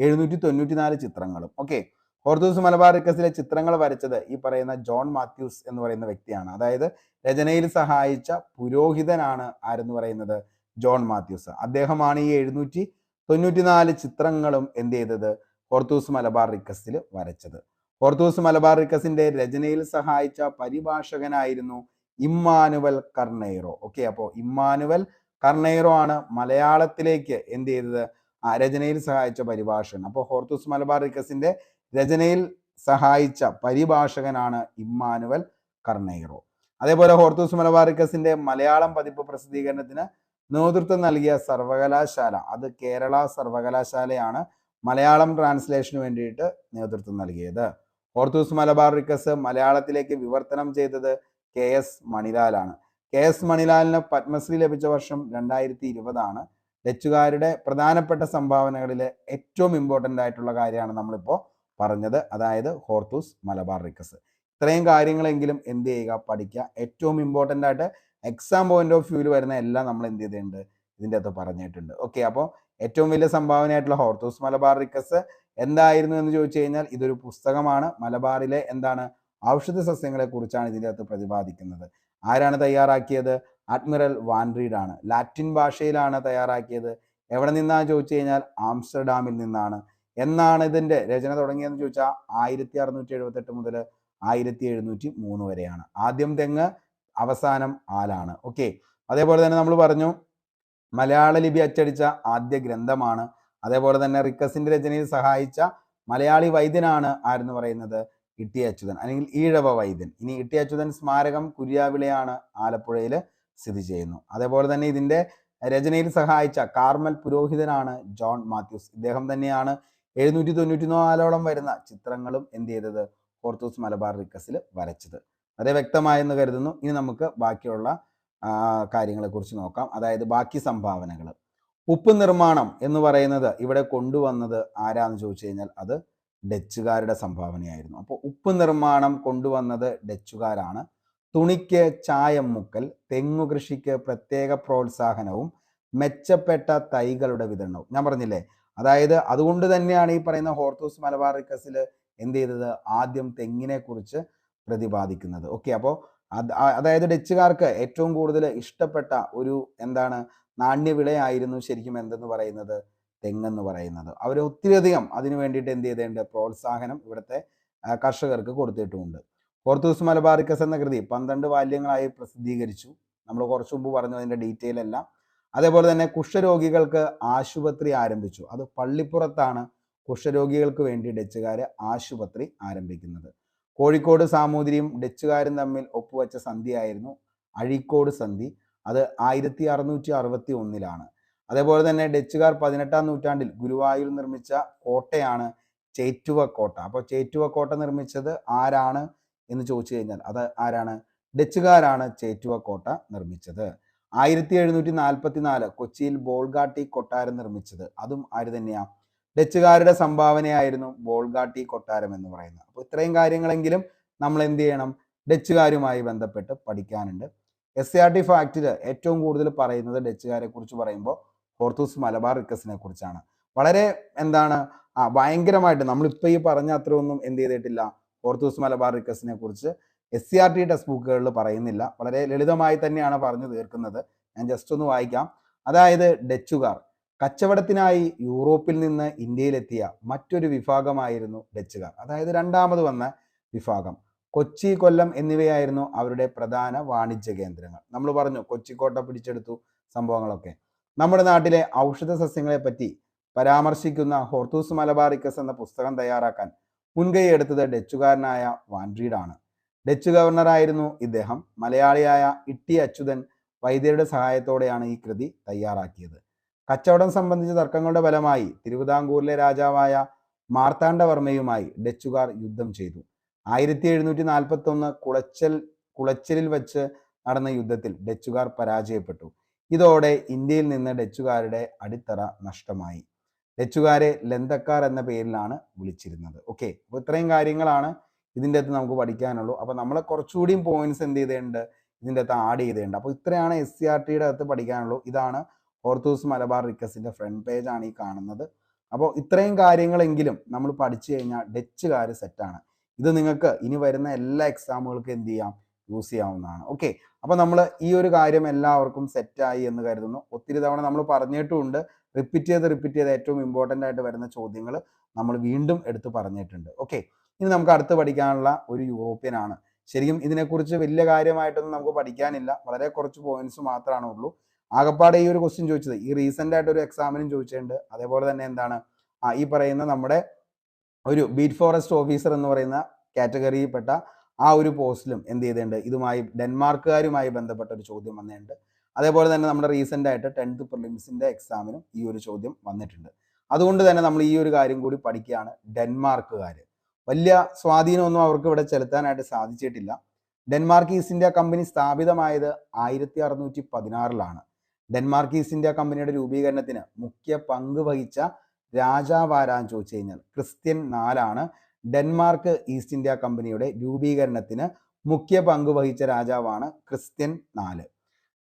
794 ചിത്രങ്ങളും. ഓക്കെ, ഹോർത്തൂസ് മലബാർ റിക്കസിലെ ചിത്രങ്ങൾ വരച്ചത് ഈ പറയുന്ന ജോൺ മാത്യൂസ് എന്ന് പറയുന്ന വ്യക്തിയാണ്. അതായത് രചനയിൽ സഹായിച്ച പുരോഹിതനാണ് ആരെന്ന് പറയുന്നത്, ജോൺ മാത്യൂസ്. അദ്ദേഹമാണ് ഈ 794 ചിത്രങ്ങളും എന്ത് ചെയ്തത്, ഹോർത്തൂസ് മലബാർ റിക്കസിൽ വരച്ചത്. ഹോർത്തൂസ് മലബാർ റിക്കസിന്റെ രചനയിൽ സഹായിച്ച പരിഭാഷകനായിരുന്നു ഇമ്മാനുവൽ കർണൈറോ. ഓക്കെ, അപ്പോൾ ഇമ്മാനുവൽ കർണൈറോ ആണ് മലയാളത്തിലേക്ക് എന്ത് ചെയ്തത് രചനയിൽ സഹായിച്ച പരിഭാഷകൻ. അപ്പോൾ ഹോർത്തൂസ് മലബാറിക്കസിന്റെ രചനയിൽ സഹായിച്ച പരിഭാഷകനാണ് ഇമ്മാനുവൽ കർണൈറോ. അതേപോലെ ഹോർത്തൂസ് മലബാറിക്കസിന്റെ മലയാളം പതിപ്പ് പ്രസിദ്ധീകരണത്തിന് നേതൃത്വം നൽകിയ സർവകലാശാല, അത് കേരള സർവകലാശാലയാണ് മലയാളം ട്രാൻസ്ലേഷന് വേണ്ടിയിട്ട് നേതൃത്വം നൽകിയത്. ഹോർത്തൂസ് മലബാറിക്കസ് മലയാളത്തിലേക്ക് വിവർത്തനം ചെയ്തത് KS മണിലാലാണ്. KS മണിലാലിന് പത്മശ്രീ ലഭിച്ച വർഷം 2020 ഡച്ചുകാരുടെ പ്രധാനപ്പെട്ട സംഭാവനകളിലെ ഏറ്റവും ഇമ്പോർട്ടൻ്റ് ആയിട്ടുള്ള കാര്യമാണ് നമ്മളിപ്പോൾ പറഞ്ഞത്, അതായത് ഹോർത്തൂസ് മലബാറിക്കസ്. ഇത്രയും കാര്യങ്ങളെങ്കിലും എന്ത് ചെയ്യുക, പഠിക്കുക. ഏറ്റവും ഇമ്പോർട്ടൻ്റ് ആയിട്ട് എക്സാം പോയിന്റ് ഓഫ് വ്യൂവിൽ വരുന്ന എല്ലാം നമ്മൾ എന്ത് ചെയ്തിട്ടുണ്ട്, ഇതിൻ്റെ അകത്ത് പറഞ്ഞിട്ടുണ്ട്. ഓക്കെ, അപ്പോൾ ഏറ്റവും വലിയ സംഭാവനയായിട്ടുള്ള ഹോർത്തൂസ് മലബാറിക്കസ് എന്തായിരുന്നു എന്ന് ചോദിച്ചു കഴിഞ്ഞാൽ ഇതൊരു പുസ്തകമാണ്. മലബാറിലെ എന്താണ് ഔഷധ സസ്യങ്ങളെ കുറിച്ചാണ് ഇതിൻ്റെ അകത്ത് പ്രതിപാദിക്കുന്നത്. ആരാണ് തയ്യാറാക്കിയത്? അഡ്മിറൽ വാൻ റീഡ് ആണ്. ലാറ്റിൻ ഭാഷയിലാണ് തയ്യാറാക്കിയത്. എവിടെ നിന്നാണ് ചോദിച്ചു കഴിഞ്ഞാൽ ആംസ്റ്റർഡാമിൽ നിന്നാണ്. എന്നാണ് ഇതിൻ്റെ രചന തുടങ്ങിയതെന്ന് ചോദിച്ചാൽ 1678 മുതൽ 1703 വരെയാണ്. ആദ്യം തെങ്ങ്, അവസാനം ആലാണ്. ഓക്കെ, അതേപോലെ തന്നെ നമ്മൾ പറഞ്ഞു മലയാള ലിപി അച്ചടിച്ച ആദ്യ ഗ്രന്ഥമാണ്. അതേപോലെ തന്നെ റിക്കസിന്റെ രചനയിൽ സഹായിച്ച മലയാളി വൈദ്യനാണ് ആരെന്ന് പറയുന്നത് ഇ.ടി. അച്യുതൻ, അല്ലെങ്കിൽ ഈഴവ വൈദ്യൻ. ഇനി ഇ.ടി. അച്യുതൻ സ്മാരകം കുര്യാവിളയാണ് ആലപ്പുഴയിൽ സ്ഥിതി ചെയ്യുന്നു. അതേപോലെ തന്നെ ഇതിന്റെ രചനയിൽ സഹായിച്ച കാർമൽ പുരോഹിതനാണ് ജോൺ മാത്യൂസ്. ഇദ്ദേഹം തന്നെയാണ് 794 വരുന്ന ചിത്രങ്ങളും എന്ത് ചെയ്തത്, ഹോർത്തൂസ് മലബാറിക്കസിൽ വരച്ചത്. വളരെ വ്യക്തമായെന്ന് കരുതുന്നു. ഇനി നമുക്ക് ബാക്കിയുള്ള കാര്യങ്ങളെ കുറിച്ച് നോക്കാം, അതായത് ബാക്കി സംഭാവനകൾ. ഉപ്പ് നിർമ്മാണം എന്ന് പറയുന്നത് ഇവിടെ കൊണ്ടുവന്നത് ആരാന്ന് ചോദിച്ചു കഴിഞ്ഞാൽ അത് ഡച്ചുകാരുടെ സംഭാവനയായിരുന്നു. അപ്പോൾ ഉപ്പ് നിർമ്മാണം കൊണ്ടുവന്നത് ഡച്ചുകാരാണ്. തുണിക്ക് ചായം മുക്കൽ, തെങ്ങു കൃഷിക്ക് പ്രത്യേക പ്രോത്സാഹനവും മെച്ചപ്പെട്ട തൈകളുടെ വിതരണവും. ഞാൻ പറഞ്ഞില്ലേ, അതായത് അതുകൊണ്ട് തന്നെയാണ് ഈ പറയുന്ന ഹോർത്തൂസ് മലബാറിക്കസിൽ എന്ത് ചെയ്തത്, ആദ്യം തെങ്ങിനെ കുറിച്ച് പ്രതിപാദിക്കുന്നത്. ഓക്കെ, അപ്പോൾ അതായത് ഡച്ചുകാർക്ക് ഏറ്റവും കൂടുതൽ ഇഷ്ടപ്പെട്ട ഒരു എന്താണ് നാണ്യവിളയായിരുന്നു ശരിക്കും എന്തെന്ന് പറയുന്നത്, തെങ്ങെന്ന് പറയുന്നത്. അവർ ഒത്തിരിയധികം അതിനു വേണ്ടിയിട്ട് എന്ത് ചെയ്തിട്ടുണ്ട്, പ്രോത്സാഹനം ഇവിടുത്തെ കർഷകർക്ക് കൊടുത്തിട്ടുമുണ്ട്. ഹോർത്തൂസ് മലബാറിക്കസ് എന്ന കൃതി 12 വാല്യങ്ങളായി പ്രസിദ്ധീകരിച്ചു. നമ്മൾ കുറച്ചു മുമ്പ് പറഞ്ഞു അതിൻ്റെ ഡീറ്റെയിൽ എല്ലാം. അതേപോലെ തന്നെ കുഷ്ഠരോഗികൾക്ക് ആശുപത്രി ആരംഭിച്ചു. അത് പള്ളിപ്പുറത്താണ് കുഷ്ഠരോഗികൾക്ക് വേണ്ടി ഡച്ചുകാർ ആശുപത്രി ആരംഭിക്കുന്നത്. കോഴിക്കോട് സാമൂതിരിയും ഡച്ചുകാരും തമ്മിൽ ഒപ്പുവെച്ച സന്ധിയായിരുന്നു അഴീക്കോട് സന്ധി. അത് 1661 അതേപോലെ തന്നെ ഡച്ചുകാർ 18-ാം നൂറ്റാണ്ടിൽ ഗുരുവായൂർ നിർമ്മിച്ച കോട്ടയാണ് ചേറ്റുവ കോട്ട. അപ്പോൾ ചേറ്റുവ കോട്ട നിർമ്മിച്ചത് ആരാണ് എന്ന് ചോദിച്ചു കഴിഞ്ഞാൽ അത് ആരാണ്, ഡച്ചുകാരാണ് ചേറ്റുവ കോട്ട നിർമ്മിച്ചത്. 1744 കൊച്ചിയിൽ ബോൾഗാട്ടി കൊട്ടാരം നിർമ്മിച്ചത് അതും ആര് തന്നെയാ, ഡച്ചുകാരുടെ സംഭാവനയായിരുന്നു ബോൾഗാട്ടി കൊട്ടാരം എന്ന് പറയുന്നത്. അപ്പോൾ ഇത്രയും കാര്യങ്ങളെങ്കിലും നമ്മൾ എന്ത് ചെയ്യണം, ഡച്ചുകാരുമായി ബന്ധപ്പെട്ട് പഠിക്കാനുണ്ട്. SCERT ഫാക്റ്റിൽ ഏറ്റവും കൂടുതൽ പറയുന്നത് ഡച്ചുകാരെ കുറിച്ച് പറയുമ്പോൾ ഹോർത്തൂസ് മലബാറിക്കസിനെ കുറിച്ചാണ്. വളരെ എന്താണ് ഭയങ്കരമായിട്ട് നമ്മളിപ്പോൾ ഈ പറഞ്ഞ അത്രയൊന്നും എന്ത് ചെയ്തിട്ടില്ല, ഹോർത്തൂസ് മലബാറിക്കസിനെ കുറിച്ച് SCERT ടെക്സ്റ്റ് ബുക്കുകളിൽ പറയുന്നില്ല. വളരെ ലളിതമായി തന്നെയാണ് പറഞ്ഞു തീർക്കുന്നത്. ഞാൻ ജസ്റ്റ് ഒന്ന് വായിക്കാം. അതായത് ഡച്ചുകാർ കച്ചവടത്തിനായി യൂറോപ്പിൽ നിന്ന് ഇന്ത്യയിലെത്തിയ മറ്റൊരു വിഭാഗമായിരുന്നു ഡച്ചുകാർ. അതായത് രണ്ടാമത് വന്ന വിഭാഗം. കൊച്ചി, കൊല്ലം എന്നിവയായിരുന്നു അവരുടെ പ്രധാന വാണിജ്യ കേന്ദ്രങ്ങൾ. നമ്മൾ പറഞ്ഞു കൊച്ചിക്കോട്ട പിടിച്ചെടുത്തു സംഭവങ്ങളൊക്കെ. നമ്മുടെ നാട്ടിലെ ഔഷധ സസ്യങ്ങളെ പറ്റി പരാമർശിക്കുന്ന ഹോർത്തൂസ് മലബാറിക്കസ് എന്ന പുസ്തകം തയ്യാറാക്കാൻ മുൻകൈ എടുത്തത് ഡച്ചുകാരനായ വാൻ റീഡാണ്. ഡച്ച് ഗവർണറായിരുന്നു ഇദ്ദേഹം. മലയാളിയായ ഇ.ടി. അച്യുതൻ വൈദ്യരുടെ സഹായത്തോടെയാണ് ഈ കൃതി തയ്യാറാക്കിയത്. കച്ചവടം സംബന്ധിച്ച തർക്കങ്ങളുടെ ഫലമായി തിരുവിതാംകൂറിലെ രാജാവായ മാർത്താണ്ഡവർമ്മയുമായി ഡച്ചുകാർ യുദ്ധം ചെയ്തു. 1741 കുളച്ചലിൽ വെച്ച് നടന്ന യുദ്ധത്തിൽ ഡച്ചുകാർ പരാജയപ്പെട്ടു. ഇതോടെ ഇന്ത്യയിൽ നിന്ന് ഡച്ചുകാരുടെ അടിത്തറ നഷ്ടമായി. ഡച്ചുകാരെ ലന്തക്കാർ എന്ന പേരിലാണ് വിളിച്ചിരുന്നത്. ഓക്കെ, അപ്പോൾ ഇത്രയും കാര്യങ്ങളാണ് ഇതിൻ്റെ അകത്ത് നമുക്ക് പഠിക്കാനുള്ളൂ. അപ്പോൾ നമ്മളെ കുറച്ചുകൂടിയും പോയിന്റ്സ് എന്ത് ചെയ്തിട്ടുണ്ട്, ഇതിൻ്റെ അകത്ത് ആഡ് ചെയ്തിട്ടുണ്ട്. അപ്പോൾ ഇത്രയാണ് SCERTയുടെ അകത്ത് പഠിക്കാനുള്ളൂ. ഇതാണ് ഹോർത്തൂസ് മലബാറിക്കസിന്റെ ഫ്രണ്ട് പേജ് ആണ് ഈ കാണുന്നത്. അപ്പോൾ ഇത്രയും കാര്യങ്ങളെങ്കിലും നമ്മൾ പഠിച്ചു കഴിഞ്ഞാൽ ഡച്ചുകാർ സെറ്റാണ്. ഇത് നിങ്ങൾക്ക് ഇനി വരുന്ന എല്ലാ എക്സാമുകൾക്കും എന്ത് ചെയ്യാം, യൂസ് ചെയ്യാവുന്നതാണ്. ഓക്കെ, അപ്പോൾ നമ്മൾ ഈ ഒരു കാര്യം എല്ലാവർക്കും സെറ്റായി എന്ന് കരുതുന്നു. ഒത്തിരി തവണ നമ്മൾ പറഞ്ഞിട്ടുമുണ്ട്, റിപ്പീറ്റ് ചെയ്ത് ഏറ്റവും ഇമ്പോർട്ടൻ്റ് ആയിട്ട് വരുന്ന ചോദ്യങ്ങൾ നമ്മൾ വീണ്ടും എടുത്ത് പറഞ്ഞിട്ടുണ്ട്. ഓക്കെ, ഇനി നമുക്ക് അടുത്ത് പഠിക്കാനുള്ള ഒരു യൂറോപ്യൻ ആണ്. ശരിക്കും ഇതിനെക്കുറിച്ച് വലിയ കാര്യമായിട്ടൊന്നും നമുക്ക് പഠിക്കാനില്ല, വളരെ കുറച്ച് പോയിന്റ്സ് മാത്രമാണ് ഉള്ളൂ. ആകപ്പാടെ ഈ ഒരു ക്വസ്റ്റ്യൻ ചോദിച്ചത് ഈ റീസെന്റ് ആയിട്ട് ഒരു എക്സാമിനും ചോദിച്ചിട്ടുണ്ട്. അതേപോലെ തന്നെ എന്താണ് ഈ പറയുന്ന നമ്മുടെ ഒരു ബീറ്റ് ഫോറസ്റ്റ് ഓഫീസർ എന്ന് പറയുന്ന കാറ്റഗറിയിൽപ്പെട്ട ആ ഒരു പോസ്റ്റിലും എന്ത് ചെയ്തിട്ടുണ്ട്, ഇതുമായി ഡെൻമാർക്കുകാരുമായി ബന്ധപ്പെട്ട ഒരു ചോദ്യം വന്നിട്ടുണ്ട്. അതേപോലെ തന്നെ നമ്മുടെ റീസെന്റ് ആയിട്ട് 10th പ്രിലിംസിന്റെ എക്സാമിനും ഈ ഒരു ചോദ്യം വന്നിട്ടുണ്ട്. അതുകൊണ്ട് തന്നെ നമ്മൾ ഈ ഒരു കാര്യം കൂടി പഠിക്കുകയാണ്. ഡെൻമാർക്കുകാർ വലിയ സ്വാധീനമൊന്നും അവർക്ക് ഇവിടെ ചെലുത്താനായിട്ട് സാധിച്ചിട്ടില്ല. ഡെൻമാർക്ക് ഈസ്റ്റ് ഇന്ത്യ കമ്പനി സ്ഥാപിതമായത് 1616 ഡെൻമാർക്ക് ഈസ്റ്റ് ഇന്ത്യ കമ്പനിയുടെ രൂപീകരണത്തിന് മുഖ്യ പങ്ക് വഹിച്ച രാജാവ് ആരാന്ന് ചോദിച്ചു കഴിഞ്ഞാൽ ക്രിസ്ത്യൻ 4 ഡെൻമാർക്ക് ഈസ്റ്റ് ഇന്ത്യ കമ്പനിയുടെ രൂപീകരണത്തിന് മുഖ്യ പങ്ക് വഹിച്ച രാജാവാണ് ക്രിസ്ത്യൻ 4.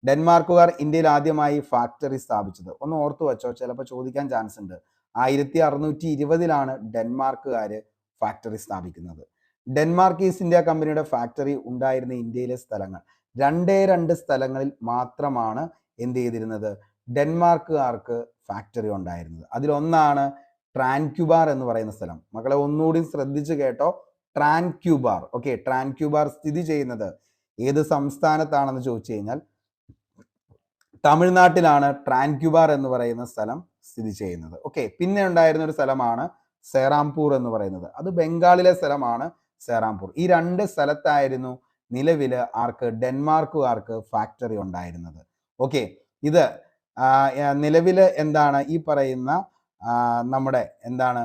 ഡെൻമാർക്കുകാർ ഇന്ത്യയിൽ ആദ്യമായി ഫാക്ടറി സ്ഥാപിച്ചത് ഒന്ന് ഓർത്തു വെച്ചോ, ചിലപ്പോൾ ചോദിക്കാൻ ചാൻസ് ഉണ്ട്. 1620 ഡെൻമാർക്കുകാർ ഫാക്ടറി സ്ഥാപിക്കുന്നത്. ഡെൻമാർക്ക് ഈസ്റ്റ് ഇന്ത്യ കമ്പനിയുടെ ഫാക്ടറി ഉണ്ടായിരുന്ന ഇന്ത്യയിലെ സ്ഥലങ്ങൾ 2 സ്ഥലങ്ങളിൽ മാത്രമാണ് എന്ത് ചെയ്തിരുന്നത്, ഡെൻമാർക്കുകാർക്ക് ഫാക്ടറി ഉണ്ടായിരുന്നത്. അതിലൊന്നാണ് ട്രാൻക്യൂബാർ എന്ന് പറയുന്ന സ്ഥലം. മക്കളെ ഒന്നുകൂടി ശ്രദ്ധിച്ച് കേട്ടോ, ട്രാൻക്യൂബാർ. ഓക്കെ, ട്രാൻക്യൂബാർ സ്ഥിതി ചെയ്യുന്നത് ഏത് സംസ്ഥാനത്താണെന്ന് ചോദിച്ചു കഴിഞ്ഞാൽ തമിഴ്നാട്ടിലാണ് ട്രാൻക്യൂബാർ എന്ന് പറയുന്ന സ്ഥലം സ്ഥിതി ചെയ്യുന്നത്. ഓക്കെ, പിന്നെ ഉണ്ടായിരുന്ന ഒരു സ്ഥലമാണ് സേറാംപൂർ എന്ന് പറയുന്നത്. അത് ബംഗാളിലെ സ്ഥലമാണ് സേറാംപൂർ. ഈ 2 സ്ഥലത്തായിരുന്നു നിലവിൽ ഡെൻമാർക്കുകാർക്ക് ഫാക്ടറി ഉണ്ടായിരുന്നത്. ഓക്കെ, ഇത് നിലവിൽ എന്താണ് ഈ പറയുന്ന നമ്മുടെ എന്താണ്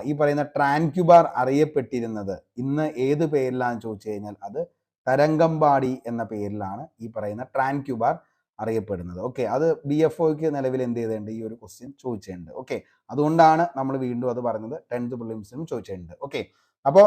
ഈ പറയുന്ന ട്രാൻക്യൂബാർ അറിയപ്പെട്ടിരുന്നത് ഇന്ന് ഏത് പേരിലാണെന്ന് ചോദിച്ചു കഴിഞ്ഞാൽ അത് തരംഗമ്പാടി എന്ന പേരിലാണ് ഈ പറയുന്ന ട്രാൻക്യൂബാർ അറിയപ്പെടുന്നത്. ഓക്കെ, അത് BFOക്ക് നിലവിൽ എന്ത് ചെയ്തിട്ടുണ്ട്, ഈ ഒരു ക്വസ്റ്റ്യൻ ചോദിച്ചിട്ടുണ്ട്. ഓക്കെ, അതുകൊണ്ടാണ് നമ്മൾ വീണ്ടും അത് പറഞ്ഞത്. 10th പ്രിലിംസിനും ചോദിച്ചിട്ടുണ്ട്. ഓക്കെ, അപ്പോൾ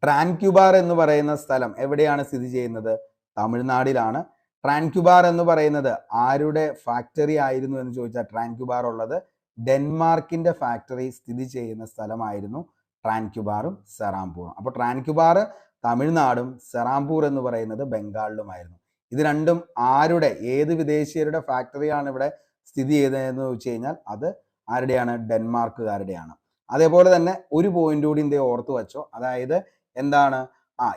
ട്രാൻക്യൂബാർ എന്ന് പറയുന്ന സ്ഥലം എവിടെയാണ് സ്ഥിതി ചെയ്യുന്നത്, തമിഴ്നാടിലാണ്. ട്രാൻക്യൂബാർ എന്ന് പറയുന്നത് ആരുടെ ഫാക്ടറി ആയിരുന്നു എന്ന് ചോദിച്ചാൽ ട്രാൻക്യൂബാർ ഉള്ളത് ഡെൻമാർക്കിന്റെ ഫാക്ടറി സ്ഥിതി ചെയ്യുന്ന സ്ഥലമായിരുന്നു ട്രാൻക്യൂബാറും സെറാംപൂറും. അപ്പോൾ ട്രാൻക്യൂബാർ തമിഴ്നാടും സെറാംപൂർ എന്ന് പറയുന്നത് ബംഗാളിലുമായിരുന്നു. ഇത് രണ്ടും ആരുടെ ഏത് വിദേശീയരുടെ ഫാക്ടറിയാണ് ഇവിടെ സ്ഥിതി ചെയ്തതെന്ന് ചോദിച്ചു കഴിഞ്ഞാൽ അത് ആരുടെയാണ്, ഡെൻമാർക്കുകാരുടെയാണ്. അതേപോലെ തന്നെ ഒരു പോയിന്റ് കൂടി ഇന്ത്യ ഓർത്തു വെച്ചോ, അതായത് എന്താണ്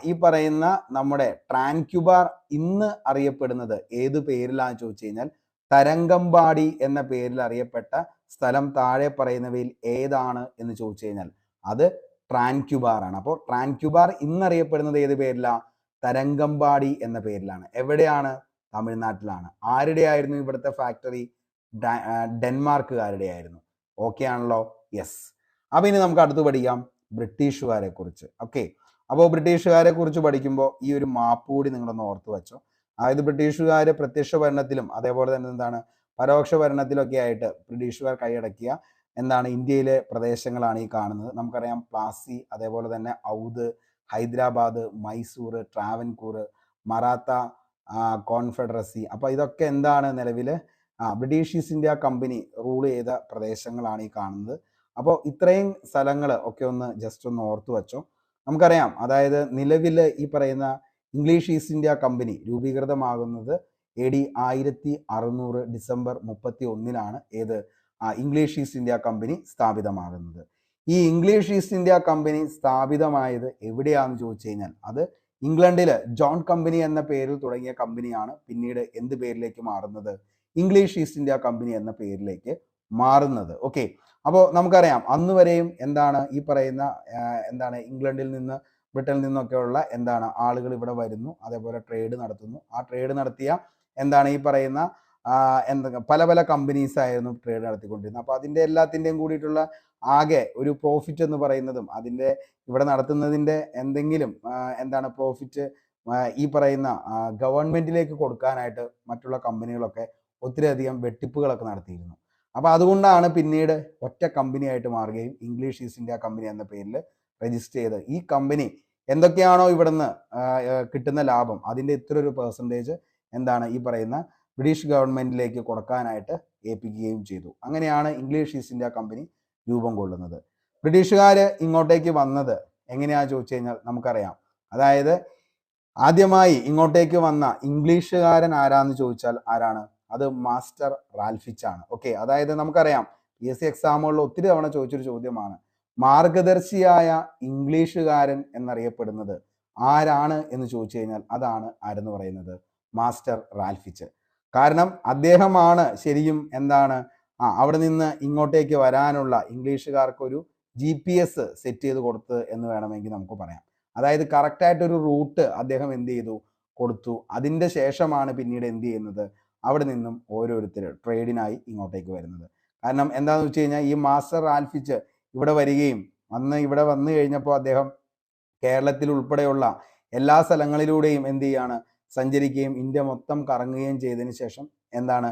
ഈ പറയുന്ന നമ്മുടെ ട്രാൻക്യൂബാർ ഇന്ന് അറിയപ്പെടുന്നത് ഏത് പേരിലാന്ന് ചോദിച്ചു കഴിഞ്ഞാൽ തരംഗമ്പാടി എന്ന പേരിൽ അറിയപ്പെട്ട സ്ഥലം താഴെ പറയുന്നവയിൽ ഏതാണ് എന്ന് ചോദിച്ചു കഴിഞ്ഞാൽ അത് ട്രാൻക്യൂബാർ ആണ്. അപ്പോൾ ട്രാൻക്യൂബാർ ഇന്ന് അറിയപ്പെടുന്നത് ഏത് പേരിലാണ്, തരംഗമ്പാടി എന്ന പേരിലാണ്. എവിടെയാണ്, തമിഴ്നാട്ടിലാണ്. ആരുടെ ആയിരുന്നു ഇവിടുത്തെ ഫാക്ടറി, ഡെൻമാർക്കുകാരുടെ ആയിരുന്നു. ഓക്കെ ആണല്ലോ, യെസ്. അപ്പൊ ഇനി നമുക്ക് അടുത്ത് പഠിക്കാം ബ്രിട്ടീഷുകാരെ കുറിച്ച്. ഓക്കെ, അപ്പോൾ ബ്രിട്ടീഷുകാരെ കുറിച്ച് പഠിക്കുമ്പോൾ ഈ ഒരു മാപ്പ് കൂടി നിങ്ങളൊന്ന് ഓർത്തു വെച്ചോ. അതായത് ബ്രിട്ടീഷുകാർ പ്രത്യക്ഷ ഭരണത്തിലും അതേപോലെ തന്നെ എന്താണ് പരോക്ഷ ഭരണത്തിലൊക്കെ ആയിട്ട് ബ്രിട്ടീഷുകാർ കൈയടക്കിയ എന്താണ് ഇന്ത്യയിലെ പ്രദേശങ്ങളാണ് ഈ കാണുന്നത്. നമുക്കറിയാം പ്ലാസി, അതേപോലെ തന്നെ ഔദ്, ഹൈദരാബാദ്, മൈസൂർ, ട്രാവൻകൂർ, മറാത്ത കോൺഫെഡറസി. അപ്പോൾ ഇതൊക്കെ എന്താണ് നിലവിൽ British east India company rule ചെയ്ത പ്രദേശങ്ങളാണ് ഈ കാണുന്നത്. അപ്പോൾ ഇത്രയും സ്ഥലങ്ങൾ ഒക്കെ ഒന്ന് ജസ്റ്റ് ഒന്ന് ഓർത്തു വെച്ചോ. നമുക്കറിയാം, അതായത് നിലവിൽ ഈ പറയുന്ന ഇംഗ്ലീഷ് ഈസ്റ്റ് ഇന്ത്യ കമ്പനി രൂപീകൃതമാകുന്നത് AD 1600 ഡിസംബർ 31 ഏത് ഇംഗ്ലീഷ് ഈസ്റ്റ് ഇന്ത്യ കമ്പനി സ്ഥാപിതമാകുന്നത്. ഈ ഇംഗ്ലീഷ് ഈസ്റ്റ് ഇന്ത്യ കമ്പനി സ്ഥാപിതമായത് എവിടെയാണെന്ന് ചോദിച്ചു കഴിഞ്ഞാൽ അത് ഇംഗ്ലണ്ടില് ജോൺ കമ്പനി എന്ന പേരിൽ തുടങ്ങിയ കമ്പനിയാണ് പിന്നീട് എന്ത് പേരിലേക്ക് മാറുന്നത്, ഇംഗ്ലീഷ് ഈസ്റ്റ് ഇന്ത്യ കമ്പനി എന്ന പേരിലേക്ക് മാറുന്നത്. ഓക്കെ, അപ്പോൾ നമുക്കറിയാം അന്ന് വരെയും എന്താണ് ഈ പറയുന്ന എന്താണ് ഇംഗ്ലണ്ടിൽ നിന്ന് ബ്രിട്ടനിൽ നിന്നൊക്കെയുള്ള എന്താണ് ആളുകൾ ഇവിടെ വരുന്നു, അതേപോലെ ട്രേഡ് നടത്തുന്നു. ആ ട്രേഡ് നടത്തിയ എന്താണ് ഈ പറയുന്ന പല പല കമ്പനീസ് ആയിരുന്നു ട്രേഡ് നടത്തിക്കൊണ്ടിരുന്നത്. അപ്പോൾ അതിൻ്റെ എല്ലാത്തിൻ്റെയും കൂടിയിട്ടുള്ള ആകെ ഒരു പ്രോഫിറ്റ് എന്ന് പറയുന്നതും അതിൻ്റെ ഇവിടെ നടത്തുന്നതിൻ്റെ എന്തെങ്കിലും എന്താണ് പ്രോഫിറ്റ് ഈ പറയുന്ന ഗവൺമെന്റിലേക്ക് കൊടുക്കാനായിട്ട് മറ്റുള്ള കമ്പനികളൊക്കെ ഒത്തിരിയധികം വെട്ടിപ്പുകളൊക്കെ നടത്തിയിരുന്നു. അപ്പോൾ അതുകൊണ്ടാണ് പിന്നീട് ഒറ്റ കമ്പനി ആയിട്ട് മാറുകയും ഇംഗ്ലീഷ് ഈസ്റ്റ് ഇന്ത്യ കമ്പനി എന്ന പേരിൽ രജിസ്റ്റർ ചെയ്ത് ഈ കമ്പനി എന്തൊക്കെയാണോ ഇവിടുന്ന് കിട്ടുന്ന ലാഭം അതിൻ്റെ ഇത്ര ഒരു പെർസെൻറ്റേജ് എന്താണ് ഈ പറയുന്ന ബ്രിട്ടീഷ് ഗവൺമെന്റിലേക്ക് കൊടുക്കാനായിട്ട് ഏൽപ്പിക്കുകയും ചെയ്തു. അങ്ങനെയാണ് ഇംഗ്ലീഷ് ഈസ്റ്റ് ഇന്ത്യ കമ്പനി രൂപം കൊള്ളുന്നത്. ബ്രിട്ടീഷുകാർ ഇങ്ങോട്ടേക്ക് വന്നത് എങ്ങനെയാണെന്ന് ചോദിച്ചു കഴിഞ്ഞാൽ നമുക്കറിയാം, അതായത് ആദ്യമായി ഇങ്ങോട്ടേക്ക് വന്ന ഇംഗ്ലീഷുകാരൻ ആരാന്ന് ചോദിച്ചാൽ ആരാണ്, അത് മാസ്റ്റർ റാൽഫിച്ച് ആണ്. ഓക്കെ, അതായത് നമുക്കറിയാം PSC എക്സാമുകളിൽ ഒത്തിരി തവണ ചോദിച്ചൊരു ചോദ്യമാണ്, മാർഗദർശിയായ ഇംഗ്ലീഷുകാരൻ എന്നറിയപ്പെടുന്നത് ആരാണ് എന്ന് ചോദിച്ചു കഴിഞ്ഞാൽ അതാണ് ആരെന്ന് പറയുന്നത്, മാസ്റ്റർ റാൽഫിച്ച്. കാരണം അദ്ദേഹമാണ് ശരിക്കും എന്താണ് അവിടെ നിന്ന് ഇങ്ങോട്ടേക്ക് വരാനുള്ള ഇംഗ്ലീഷുകാർക്കൊരു GPS സെറ്റ് ചെയ്ത് കൊടുത്തത് എന്ന് വേണമെങ്കിൽ നമുക്ക് പറയാം. അതായത് കറക്റ്റായിട്ടൊരു റൂട്ട് അദ്ദേഹം എന്ത് ചെയ്തു കൊടുത്തു. അതിൻ്റെ ശേഷമാണ് പിന്നീട് എന്ത് ചെയ്യുന്നത്, അവിടെ നിന്നും ഓരോരുത്തർ ട്രേഡിനായി ഇങ്ങോട്ടേക്ക് വരുന്നത്. കാരണം എന്താണെന്ന് വെച്ച് കഴിഞ്ഞാൽ ഈ മാസ്റ്റർ റാൽഫിച്ച് ഇവിടെ വരികയും ഇവിടെ വന്നു കഴിഞ്ഞപ്പോൾ അദ്ദേഹം കേരളത്തിൽ ഉൾപ്പെടെയുള്ള എല്ലാ സ്ഥലങ്ങളിലൂടെയും എന്ത് ചെയ്യാണ്, സഞ്ചരിക്കുകയും ഇന്ത്യ മൊത്തം കറങ്ങുകയും ചെയ്തതിന് ശേഷം എന്താണ്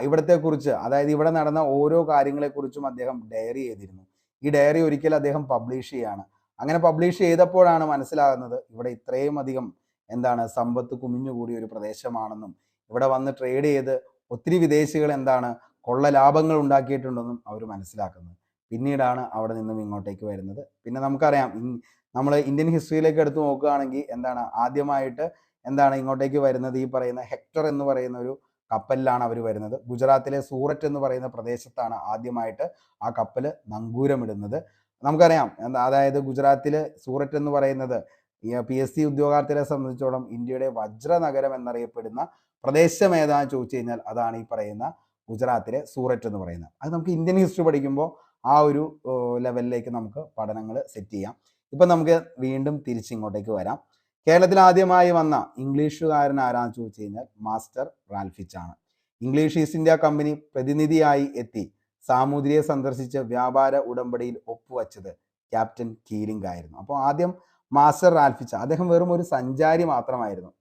ഇവിടത്തെ കുറിച്ച്, അതായത് ഇവിടെ നടന്ന ഓരോ കാര്യങ്ങളെക്കുറിച്ചും അദ്ദേഹം ഡയറി ചെയ്തിരുന്നു. ഈ ഡയറി ഒരിക്കൽ അദ്ദേഹം പബ്ലിഷ് ചെയ്യാണ്. അങ്ങനെ പബ്ലിഷ് ചെയ്തപ്പോഴാണ് മനസ്സിലാകുന്നത് ഇവിടെ ഇത്രയും അധികം എന്താണ് സമ്പത്ത് കുമിഞ്ഞുകൂടിയ ഒരു പ്രദേശമാണെന്നും ഇവിടെ വന്ന് ട്രേഡ് ചെയ്ത് ഒത്തിരി വിദേശികൾ എന്താണ് കൊള്ള ലാഭങ്ങൾ ഉണ്ടാക്കിയിട്ടുണ്ടെന്നും അവർ മനസ്സിലാക്കുന്നത്. പിന്നീടാണ് അവിടെ നിന്നും ഇങ്ങോട്ടേക്ക് വരുന്നത്. പിന്നെ നമുക്കറിയാം നമ്മൾ ഇന്ത്യൻ ഹിസ്റ്ററിയിലേക്ക് എടുത്തു നോക്കുകയാണെങ്കിൽ എന്താണ് ആദ്യമായിട്ട് എന്താണ് ഇങ്ങോട്ടേക്ക് വരുന്നത്, ഈ പറയുന്ന ഹെക്ടർ എന്ന് പറയുന്ന ഒരു കപ്പലിലാണ് അവർ വരുന്നത്. ഗുജറാത്തിലെ സൂററ്റ് എന്ന് പറയുന്ന പ്രദേശത്താണ് ആദ്യമായിട്ട് ആ കപ്പൽ നങ്കൂരമിടുന്നത്. നമുക്കറിയാം അതായത് ഗുജറാത്തിലെ സൂററ്റ് എന്ന് പറയുന്നത് PSC ഉദ്യോഗാർത്ഥികളെ സംബന്ധിച്ചോളം ഇന്ത്യയുടെ വജ്രനഗരം എന്നറിയപ്പെടുന്ന പ്രദേശം ഏതാണെന്ന് ചോദിച്ചു കഴിഞ്ഞാൽ അതാണ് ഈ പറയുന്ന ഗുജറാത്തിലെ സൂററ്റ് എന്ന് പറയുന്നത്. അത് നമുക്ക് ഇന്ത്യൻ ഹിസ്റ്ററി പഠിക്കുമ്പോൾ ആ ഒരു ലെവലിലേക്ക് നമുക്ക് പഠനങ്ങൾ സെറ്റ് ചെയ്യാം. ഇപ്പം നമുക്ക് വീണ്ടും തിരിച്ചിങ്ങോട്ടേക്ക് വരാം. കേരളത്തിൽ ആദ്യമായി വന്ന ഇംഗ്ലീഷുകാരൻ ആരാന്ന് ചോദിച്ചു കഴിഞ്ഞാൽ മാസ്റ്റർ റാൽഫിച്ച് ആണ്. ഇംഗ്ലീഷ് ഈസ്റ്റ് ഇന്ത്യ കമ്പനി പ്രതിനിധിയായി എത്തി സാമൂതിരിയെ സന്ദർശിച്ച് വ്യാപാര ഉടമ്പടിയിൽ ഒപ്പുവെച്ചത് ക്യാപ്റ്റൻ കീലിംഗ് ആയിരുന്നു. അപ്പോൾ ആദ്യം മാസ്റ്റർ റാൽഫിച്ച്, അദ്ദേഹം വെറും ഒരു സഞ്ചാരി മാത്രമായിരുന്നു,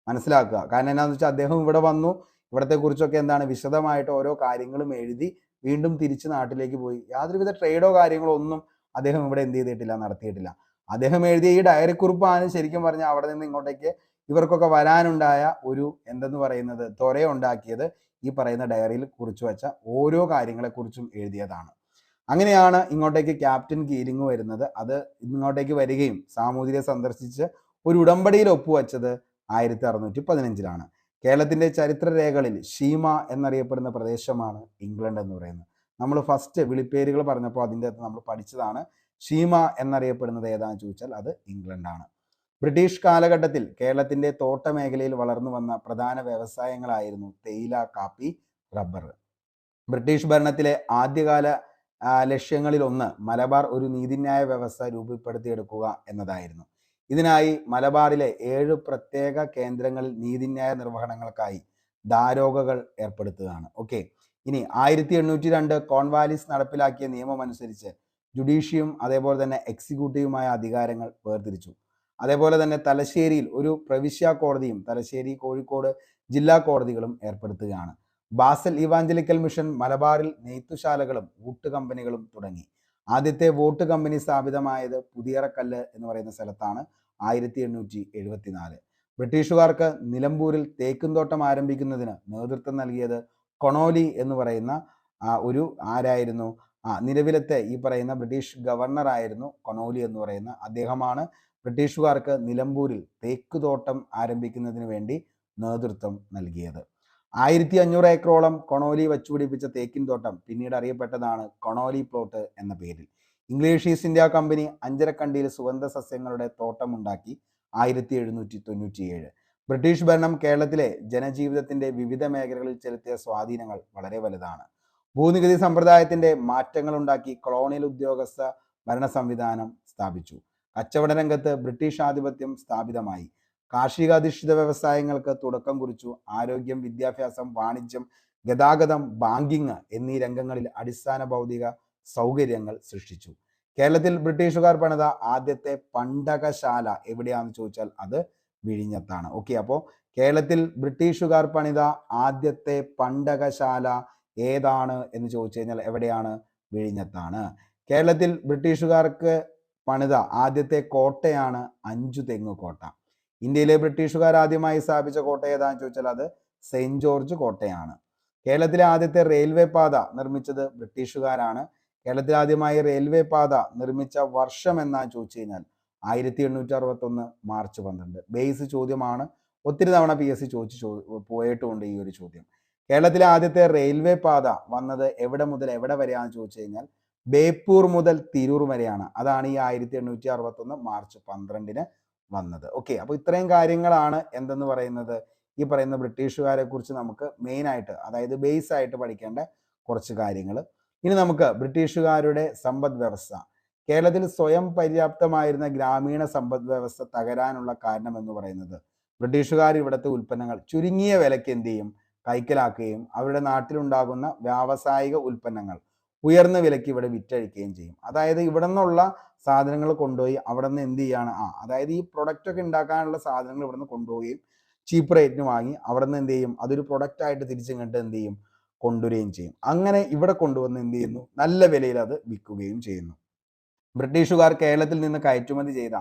മനസ്സിലാക്കുക. കാരണം എന്താണെന്ന് വെച്ചാൽ അദ്ദേഹം ഇവിടെ വന്നു, ഇവിടത്തെ കുറിച്ചൊക്കെ എന്താണ് വിശദമായിട്ട് ഓരോ കാര്യങ്ങളും എഴുതി വീണ്ടും തിരിച്ച് നാട്ടിലേക്ക് പോയി. യാതൊരുവിധ ട്രേഡോ കാര്യങ്ങളോ ഒന്നും അദ്ദേഹം ഇവിടെ എന്ത് ചെയ്തിട്ടില്ല, നടത്തിയിട്ടില്ല. അദ്ദേഹം എഴുതിയ ഈ ഡയറി കുറിപ്പാണ് ശരിക്കും പറഞ്ഞാൽ അവിടെ നിന്ന് ഇങ്ങോട്ടേക്ക് ഇവർക്കൊക്കെ വരാനുണ്ടായ ഒരു എന്തെന്ന് പറയുന്നത് ത്വരയുണ്ടാക്കിയത്. ഈ പറയുന്ന ഡയറിയിൽ കുറിച്ചു വെച്ച ഓരോ കാര്യങ്ങളെക്കുറിച്ചും എഴുതിയതാണ്. അങ്ങനെയാണ് ഇങ്ങോട്ടേക്ക് ക്യാപ്റ്റൻ കീലിംഗ് വരുന്നത്. അത് ഇങ്ങോട്ടേക്ക് വരികയും സാമൂതിരിയെ സന്ദർശിച്ച് ഒരു ഉടമ്പടിയിൽ ഒപ്പുവെച്ചത് 1615-ലാണ്. കേരളത്തിന്റെ ചരിത്രരേഖകളിൽ ഷീമ എന്നറിയപ്പെടുന്ന പ്രദേശമാണ് ഇംഗ്ലണ്ട് എന്ന് പറയുന്നത്. നമ്മൾ ഫസ്റ്റ് വിളിപ്പേരുകൾ പറഞ്ഞപ്പോൾ അതിൻ്റെ അകത്ത് നമ്മൾ പഠിച്ചതാണ്. ഷീമ എന്നറിയപ്പെടുന്നത് ഏതാണെന്ന് ചോദിച്ചാൽ അത് ഇംഗ്ലണ്ടാണ്. ബ്രിട്ടീഷ് കാലഘട്ടത്തിൽ കേരളത്തിന്റെ തോട്ടമേഖലയിൽ വളർന്നു വന്ന പ്രധാന വ്യവസായങ്ങളായിരുന്നു തേയില, കാപ്പി, റബ്ബർ. ബ്രിട്ടീഷ് ഭരണത്തിലെ ആദ്യകാല ലക്ഷ്യങ്ങളിൽ ഒന്ന് മലബാർ ഒരു നീതിന്യായ വ്യവസ്ഥ രൂപപ്പെടുത്തിയെടുക്കുക എന്നതായിരുന്നു. ഇതിനായി മലബാറിലെ 7 പ്രത്യേക കേന്ദ്രങ്ങളിൽ നീതിന്യായ നിർവഹണങ്ങൾക്കായി ദാരോഗകൾ ഏർപ്പെടുത്തുകയാണ്. ഓക്കെ, ഇനി 1802 കോൺവാലിസ് നടപ്പിലാക്കിയ നിയമം അനുസരിച്ച് ജുഡീഷ്യയും അതേപോലെ തന്നെ എക്സിക്യൂട്ടീവുമായ അധികാരങ്ങൾ വേർതിരിച്ചു. അതേപോലെ തന്നെ തലശ്ശേരിയിൽ ഒരു പ്രവിശ്യ കോടതിയും തലശ്ശേരി, കോഴിക്കോട് ജില്ലാ കോടതികളും ഏർപ്പെടുത്തുകയാണ്. ബാസൽ ഇവാഞ്ചലിക്കൽ മിഷൻ മലബാറിൽ നെയ്ത്തുശാലകളും വൂട്ട് കമ്പനികളും തുടങ്ങി. ആദ്യത്തെ വോട്ട് കമ്പനി സ്ഥാപിതമായത് പുതിയറക്കല്ല് എന്ന് പറയുന്ന സ്ഥലത്താണ് 1874. ബ്രിട്ടീഷുകാർക്ക് നിലമ്പൂരിൽ തേക്കുംതോട്ടം ആരംഭിക്കുന്നതിന് നേതൃത്വം നൽകിയത് കൊണോലി എന്ന് പറയുന്ന ഒരു ആരായിരുന്നു, നിലവിലത്തെ ഈ പറയുന്ന ബ്രിട്ടീഷ് ഗവർണർ ആയിരുന്നു കൊണോലി എന്ന് പറയുന്ന അദ്ദേഹമാണ് ബ്രിട്ടീഷുകാർക്ക് നിലമ്പൂരിൽ തേക്കുതോട്ടം ആരംഭിക്കുന്നതിന് വേണ്ടി നേതൃത്വം നൽകിയത്. 1500 ഏക്കറോളം കൊണോലി വച്ചുപിടിപ്പിച്ച തേക്കിൻ തോട്ടം പിന്നീട് അറിയപ്പെട്ടതാണ് കൊണോലി പ്ലോട്ട് എന്ന പേരിൽ. ഇംഗ്ലീഷ് ഈസ്റ്റ് ഇന്ത്യ കമ്പനി അഞ്ചരക്കണ്ടിയിൽ സുഗന്ധ സസ്യങ്ങളുടെ തോട്ടമുണ്ടാക്കി 1797. ബ്രിട്ടീഷ് ഭരണം കേരളത്തിലെ ജനജീവിതത്തിന്റെ വിവിധ മേഖലകളിൽ ചെലുത്തിയ സ്വാധീനങ്ങൾ വളരെ വലുതാണ്. ഭൂനികുതി സമ്പ്രദായത്തിന്റെ മാറ്റങ്ങൾ ഉണ്ടാക്കി കൊളോണിയൽ ഉദ്യോഗസ്ഥ ഭരണ സംവിധാനം സ്ഥാപിച്ചു. കച്ചവട രംഗത്ത് ബ്രിട്ടീഷ് ആധിപത്യം സ്ഥാപിതമായി. കാർഷികാധിഷ്ഠിത വ്യവസായങ്ങൾക്ക് തുടക്കം കുറിച്ചു. ആരോഗ്യം, വിദ്യാഭ്യാസം, വാണിജ്യം, ഗതാഗതം, ബാങ്കിങ് എന്നീ രംഗങ്ങളിൽ അടിസ്ഥാന ഭൗതിക സൗകര്യങ്ങൾ സൃഷ്ടിച്ചു. കേരളത്തിൽ ബ്രിട്ടീഷുകാർ പണിത ആദ്യത്തെ പണ്ടകശാല എവിടെയാണെന്ന് ചോദിച്ചാൽ അത് വിഴിഞ്ഞത്താണ്. ഓക്കെ, അപ്പോൾ കേരളത്തിൽ ബ്രിട്ടീഷുകാർ പണിത ആദ്യത്തെ പണ്ടകശാല ഏതാണ് എന്ന് ചോദിച്ചു കഴിഞ്ഞാൽ എവിടെയാണ്? വിഴിഞ്ഞത്താണ്. കേരളത്തിൽ ബ്രിട്ടീഷുകാർക്ക് പണിത ആദ്യത്തെ കോട്ടയാണ് അഞ്ചുതെങ്ങ് കോട്ട. ഇന്ത്യയിലെ ബ്രിട്ടീഷുകാർ ആദ്യമായി സ്ഥാപിച്ച കോട്ട ഏതാണെന്ന് ചോദിച്ചാൽ അത് സെയിന്റ് ജോർജ് കോട്ടയാണ്. കേരളത്തിലെ ആദ്യത്തെ റെയിൽവേ പാത നിർമ്മിച്ചത് ബ്രിട്ടീഷുകാരാണ്. കേരളത്തിൽ ആദ്യമായി റെയിൽവേ പാത നിർമ്മിച്ച വർഷം എന്നാണ് ചോദിച്ചു കഴിഞ്ഞാൽ 1861 മാർച്ച് 12. ബേസ് ചോദ്യമാണ്, ഒത്തിരി തവണ PSC ചോദിച്ചു പോയിട്ടുമുണ്ട് ഈ ഒരു ചോദ്യം. കേരളത്തിലെ ആദ്യത്തെ റെയിൽവേ പാത വന്നത് എവിടെ മുതൽ എവിടെ വരെയാണെന്ന് ചോദിച്ചു കഴിഞ്ഞാൽ ബേപ്പൂർ മുതൽ തിരൂർ വരെയാണ്. അതാണ് ഈ 1861 മാർച്ച് 12 വന്നത്. ഓക്കെ, അപ്പോൾ ഇത്രയും കാര്യങ്ങളാണ് എന്തെന്ന് പറയുന്നത് ഈ പറയുന്ന ബ്രിട്ടീഷുകാരെ കുറിച്ച് നമുക്ക് മെയിനായിട്ട്, അതായത് ബേസ് ആയിട്ട് പഠിക്കേണ്ട കുറച്ച് കാര്യങ്ങൾ. ഇനി നമുക്ക് ബ്രിട്ടീഷുകാരുടെ സമ്പദ് വ്യവസ്ഥ, കേരളത്തിൽ സ്വയം പര്യാപ്തമായിരുന്ന ഗ്രാമീണ സമ്പദ് വ്യവസ്ഥ തകരാനുള്ള കാരണം എന്ന് പറയുന്നത് ബ്രിട്ടീഷുകാർ ഇവിടുത്തെ ഉൽപ്പന്നങ്ങൾ ചുരുങ്ങിയ വിലയ്ക്ക് എന്ത് ചെയ്യും, കൈക്കലാക്കുകയും അവരുടെ നാട്ടിലുണ്ടാകുന്ന വ്യാവസായിക ഉൽപ്പന്നങ്ങൾ ഉയർന്ന വിലയ്ക്ക് ഇവിടെ വിറ്റഴിക്കുകയും ചെയ്യും. അതായത് ഇവിടെ നിന്നുള്ള സാധനങ്ങൾ കൊണ്ടുപോയി അവിടെ നിന്ന് എന്ത് ചെയ്യാണ്, അതായത് ഈ പ്രൊഡക്റ്റ് ഒക്കെ ഉണ്ടാക്കാനുള്ള സാധനങ്ങൾ ഇവിടെ നിന്ന് കൊണ്ടുപോവുകയും ചീപ്പ് റേറ്റിന് വാങ്ങി അവിടെ നിന്ന് എന്ത് ചെയ്യും, അതൊരു പ്രൊഡക്റ്റ് ആയിട്ട് തിരിച്ചിങ്ങോട്ട് എന്ത് ചെയ്യും, കൊണ്ടുവരികയും ചെയ്യും. അങ്ങനെ ഇവിടെ കൊണ്ടുവന്ന് എന്ത് ചെയ്യുന്നു, നല്ല വിലയിൽ അത് വിൽക്കുകയും ചെയ്യുന്നു. ബ്രിട്ടീഷുകാർ കേരളത്തിൽ നിന്ന് കയറ്റുമതി ചെയ്ത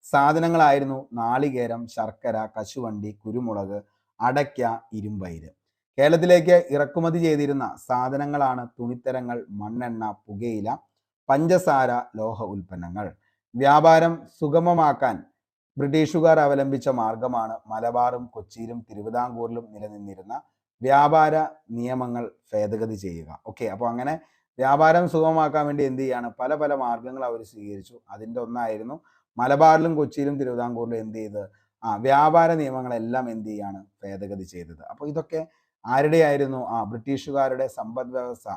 സാധനങ്ങളായിരുന്നു നാളികേരം, ശർക്കര, കശുവണ്ടി, കുരുമുളക്, അടയ്ക്ക, ഇരുമ്പയിര്. കേരളത്തിലേക്ക് ഇറക്കുമതി ചെയ്തിരുന്ന സാധനങ്ങളാണ് തുണിത്തരങ്ങൾ, മണ്ണെണ്ണ, പുകയില, പഞ്ചസാര, ലോഹ ഉൽപ്പന്നങ്ങൾ. വ്യാപാരം സുഗമമാക്കാൻ ബ്രിട്ടീഷുകാർ അവലംബിച്ച മാർഗമാണ് മലബാറും കൊച്ചിയിലും തിരുവിതാംകൂറിലും നിലനിന്നിരുന്ന വ്യാപാര നിയമങ്ങൾ ഭേദഗതി ചെയ്യുക. ഓക്കെ, അപ്പോൾ അങ്ങനെ വ്യാപാരം സുഗമമാക്കാൻ വേണ്ടി എന്ത് ചെയ്യാണ്, പല പല മാർഗങ്ങൾ അവർ സ്വീകരിച്ചു. അതിൻ്റെ ഒന്നായിരുന്നു മലബാറിലും കൊച്ചിയിലും തിരുവിതാംകൂറിലും എന്ത് ചെയ്ത് വ്യാപാര നിയമങ്ങളെല്ലാം എന്ത് ചെയ്യാണ്, ഭേദഗതി ചെയ്തത്. അപ്പോൾ ഇതൊക്കെ ആരുടെ ആയിരുന്നു, ബ്രിട്ടീഷുകാരുടെ സമ്പദ് വ്യവസ്ഥ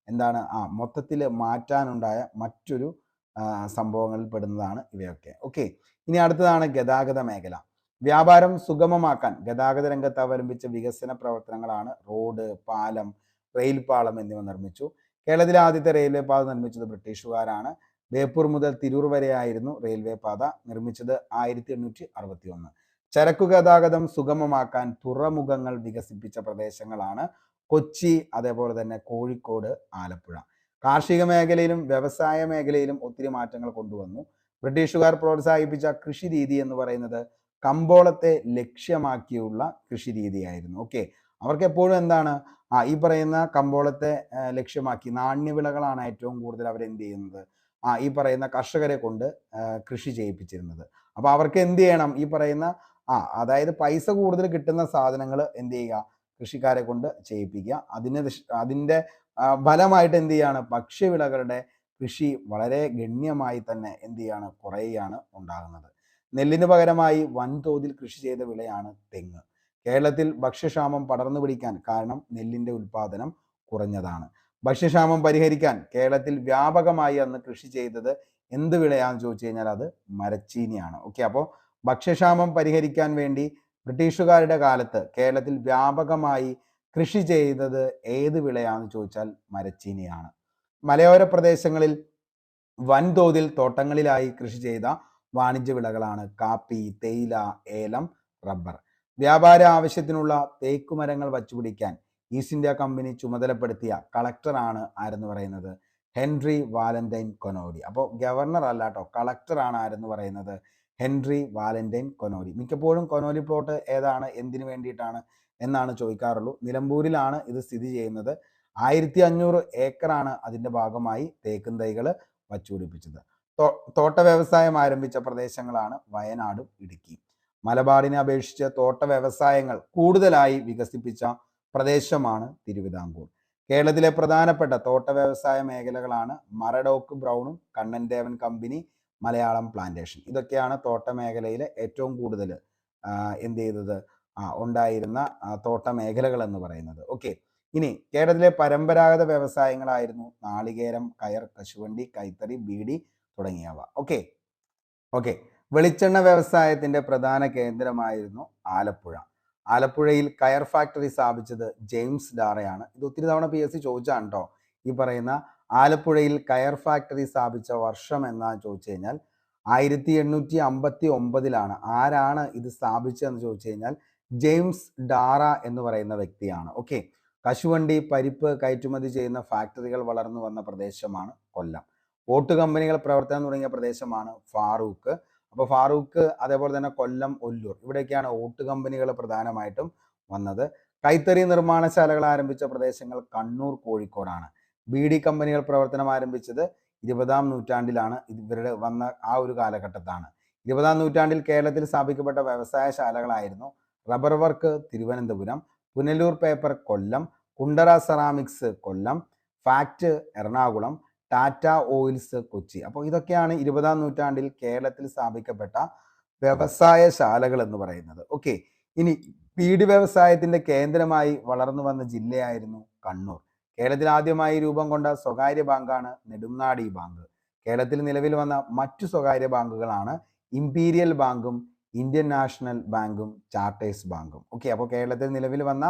എന്താണ് മൊത്തത്തിൽ മാറ്റാനുണ്ടായ മറ്റൊരു സംഭവങ്ങളിൽ പെടുന്നതാണ് ഇവയൊക്കെ. ഓക്കെ, ഇനി അടുത്തതാണ് ഗതാഗത മേഖല. വ്യാപാരം സുഗമമാക്കാൻ ഗതാഗത രംഗത്ത് അവലംബിച്ച വികസന പ്രവർത്തനങ്ങളാണ് റോഡ്, പാലം, റെയിൽ പാളം എന്നിവ നിർമ്മിച്ചു. കേരളത്തിലെ ആദ്യത്തെ റെയിൽവേ പാത നിർമ്മിച്ചത് ബ്രിട്ടീഷുകാരാണ്. ബേപ്പൂർ മുതൽ തിരൂർ വരെയായിരുന്നു റെയിൽവേ പാത നിർമ്മിച്ചത് 1861. ചരക്കു ഗതാഗതം സുഗമമാക്കാൻ തുറമുഖങ്ങൾ വികസിപ്പിച്ച പ്രദേശങ്ങളാണ് കൊച്ചി, അതേപോലെ തന്നെ കോഴിക്കോട്, ആലപ്പുഴ. കാർഷിക മേഖലയിലും വ്യവസായ മേഖലയിലും ഒത്തിരി മാറ്റങ്ങൾ കൊണ്ടുവന്നു. ബ്രിട്ടീഷുകാർ പ്രോത്സാഹിപ്പിച്ച കൃഷി രീതി എന്ന് പറയുന്നത് കമ്പോളത്തെ ലക്ഷ്യമാക്കിയുള്ള കൃഷി രീതിയായിരുന്നു. ഓക്കെ, അവർക്ക് എപ്പോഴും എന്താണ്, ഈ പറയുന്ന കമ്പോളത്തെ ലക്ഷ്യമാക്കി നാണ്യവിളകളാണ് ഏറ്റവും കൂടുതൽ അവരെന്ത് ചെയ്യുന്നത്, ഈ പറയുന്ന കർഷകരെ കൊണ്ട് കൃഷി ചെയ്യിപ്പിച്ചിരുന്നത്. അപ്പോൾ അവർക്ക് എന്ത് ചെയ്യണം, ഈ പറയുന്ന അതായത് പൈസ കൂടുതൽ കിട്ടുന്ന സാധനങ്ങൾ എന്ത് ചെയ്യുക, കൃഷിക്കാരെ കൊണ്ട് ചെയ്യിപ്പിക്കുക. അതിൻ്റെ ഫലമായിട്ട് എന്ത് ചെയ്യാണ്, ഭക്ഷ്യവിളകളുടെ കൃഷി വളരെ ഗണ്യമായി തന്നെ എന്ത് ചെയ്യാണ്, കുറയുകയാണ് ഉണ്ടാകുന്നത്. നെല്ലിന് പകരമായി വൻതോതിൽ കൃഷി ചെയ്ത വിളയാണ് തെങ്ങ്. കേരളത്തിൽ ഭക്ഷ്യക്ഷാമം പടർന്നു പിടിക്കാൻ കാരണം നെല്ലിൻ്റെ ഉൽപാദനം കുറഞ്ഞതാണ്. ഭക്ഷ്യക്ഷാമം പരിഹരിക്കാൻ കേരളത്തിൽ വ്യാപകമായി അന്ന് കൃഷി ചെയ്തത് എന്ത് വിളയാണെന്ന് ചോദിച്ചു കഴിഞ്ഞാൽ അത് മരച്ചീനിയാണ്. ഓക്കെ, അപ്പോൾ ഭക്ഷ്യക്ഷാമം പരിഹരിക്കാൻ വേണ്ടി ബ്രിട്ടീഷുകാരുടെ കാലത്ത് കേരളത്തിൽ വ്യാപകമായി കൃഷി ചെയ്തത് ഏത് വിളയാണെന്ന് ചോദിച്ചാൽ മരച്ചീനിയാണ്. മലയോര പ്രദേശങ്ങളിൽ വൻതോതിൽ തോട്ടങ്ങളിലായി കൃഷി ചെയ്ത വാണിജ്യ വിളകളാണ് കാപ്പി, തേയില, ഏലം, റബ്ബർ. വ്യാപാര ആവശ്യത്തിനുള്ള തേക്കുമരങ്ങൾ വച്ചുപിടിക്കാൻ ഈസ്റ്റ് ഇന്ത്യ കമ്പനി ചുമതലപ്പെടുത്തിയ കളക്ടറാണ് ആരെന്ന് പറയുന്നത് ഹെൻറി വാലന്റൈൻ കൊനോലി. അപ്പോൾ ഗവർണർ അല്ല കേട്ടോ, കളക്ടറാണ് ആരെന്ന് പറയുന്നത് ഹെൻറി വാലന്റൈൻ കൊനോലി. മിക്കപ്പോഴും കൊനോലി പ്ലോട്ട് ഏതാണ്, എന്തിനു വേണ്ടിയിട്ടാണ് എന്നാണ് ചോദിക്കാറുള്ളൂ. നിലമ്പൂരിലാണ് ഇത് സ്ഥിതി ചെയ്യുന്നത്. 1500 ഏക്കറാണ് അതിൻ്റെ ഭാഗമായി തേക്കും തൈകൾ വച്ചുപിടിപ്പിച്ചത്. തോട്ട വ്യവസായം ആരംഭിച്ച പ്രദേശങ്ങളാണ് വയനാടും ഇടുക്കി. മലബാറിനെ അപേക്ഷിച്ച് തോട്ട വ്യവസായങ്ങൾ കൂടുതലായി വികസിപ്പിച്ച പ്രദേശമാണ് തിരുവിതാംകൂർ. കേരളത്തിലെ പ്രധാനപ്പെട്ട തോട്ട വ്യവസായ മേഖലകളാണ് മറഡോക്ക് ബ്രൗണും കണ്ണൻ ദേവൻ കമ്പനി, മലയാളം പ്ലാന്റേഷൻ. ഇതൊക്കെയാണ് തോട്ട മേഖലയിലെ ഏറ്റവും കൂടുതൽ എന്ത് ചെയ്തത് ഉണ്ടായിരുന്ന തോട്ട മേഖലകൾ എന്ന് പറയുന്നത്. ഓക്കെ, ഇനി കേരളത്തിലെ പരമ്പരാഗത വ്യവസായങ്ങളായിരുന്നു നാളികേരം, കയർ, കശുവണ്ടി, കൈത്തറി, ബീഡി തുടങ്ങിയവ. ഓക്കെ, വെളിച്ചെണ്ണ വ്യവസായത്തിന്റെ പ്രധാന കേന്ദ്രമായിരുന്നു ആലപ്പുഴ. ആലപ്പുഴയിൽ കയർ ഫാക്ടറി സ്ഥാപിച്ചത് ജെയിംസ് ഡാറയാണ്. ഇത് ഒത്തിരി തവണ PSC ചോദിച്ചാണ് കേട്ടോ. ഈ പറയുന്ന ആലപ്പുഴയിൽ കയർ ഫാക്ടറി സ്ഥാപിച്ച വർഷം എന്നാന്ന് ചോദിച്ചു കഴിഞ്ഞാൽ 1859. ആരാണ് ഇത് സ്ഥാപിച്ചതെന്ന് ചോദിച്ചു കഴിഞ്ഞാൽ ജെയിംസ് ഡാറ എന്ന് പറയുന്ന വ്യക്തിയാണ്. ഓക്കെ, കശുവണ്ടി, പരിപ്പ് കയറ്റുമതി ചെയ്യുന്ന ഫാക്ടറികൾ വളർന്നു വന്ന പ്രദേശമാണ് കൊല്ലം. ഓട്ട് കമ്പനികൾ പ്രവർത്തനം തുടങ്ങിയ പ്രദേശമാണ് ഫാറൂഖ്. അപ്പോൾ ഫാറൂഖ്, അതേപോലെ തന്നെ കൊല്ലം, ഒല്ലൂർ, ഇവിടെയൊക്കെയാണ് ഓട്ട് കമ്പനികൾ പ്രധാനമായിട്ടും വന്നത്. കൈത്തറി നിർമ്മാണശാലകൾ ആരംഭിച്ച പ്രദേശങ്ങൾ കണ്ണൂർ, കോഴിക്കോടാണ്. ബീഡി കമ്പനികൾ പ്രവർത്തനം ആരംഭിച്ചത് 20-ാം നൂറ്റാണ്ടിലാണ്. ഇവരുടെ വന്ന ആ ഒരു കാലഘട്ടത്താണ്. 20-ാം നൂറ്റാണ്ടിൽ കേരളത്തിൽ സ്ഥാപിക്കപ്പെട്ട വ്യവസായശാലകളായിരുന്നു rubber work Thiruvananthapuram, Punalur paper Kollam, Kundara ceramics Kollam, FACT Ernakulam, Tata oils Kochi. അപ്പോൾ ഇതൊക്കെയാണ് 20-ാം നൂറ്റാണ്ടിൽ കേരളത്തിൽ സ്ഥാപിക്കപ്പെട്ട വ്യവസായശാലകൾ എന്ന് പറയുന്നത്. ഓക്കെ, ഇനി പീഡി വ്യവസായത്തിന്റെ കേന്ദ്രമായി വളർന്നു വന്ന ജില്ലയായിരുന്നു കണ്ണൂർ. കേരളത്തിൽ ആദ്യമായി രൂപം കൊണ്ട സ്വകാര്യ ബാങ്കാണ് നെടുങ്ങാടി ബാങ്ക്. കേരളത്തിൽ നിലവിൽ വന്ന മറ്റു സ്വകാര്യ ബാങ്കുകളാണ് ഇംപീരിയൽ ബാങ്കും ഇന്ത്യൻ നാഷണൽ ബാങ്കും ചാർട്ടേഴ്സ് ബാങ്കും. ഓക്കെ, അപ്പോൾ കേരളത്തിൽ നിലവിൽ വന്ന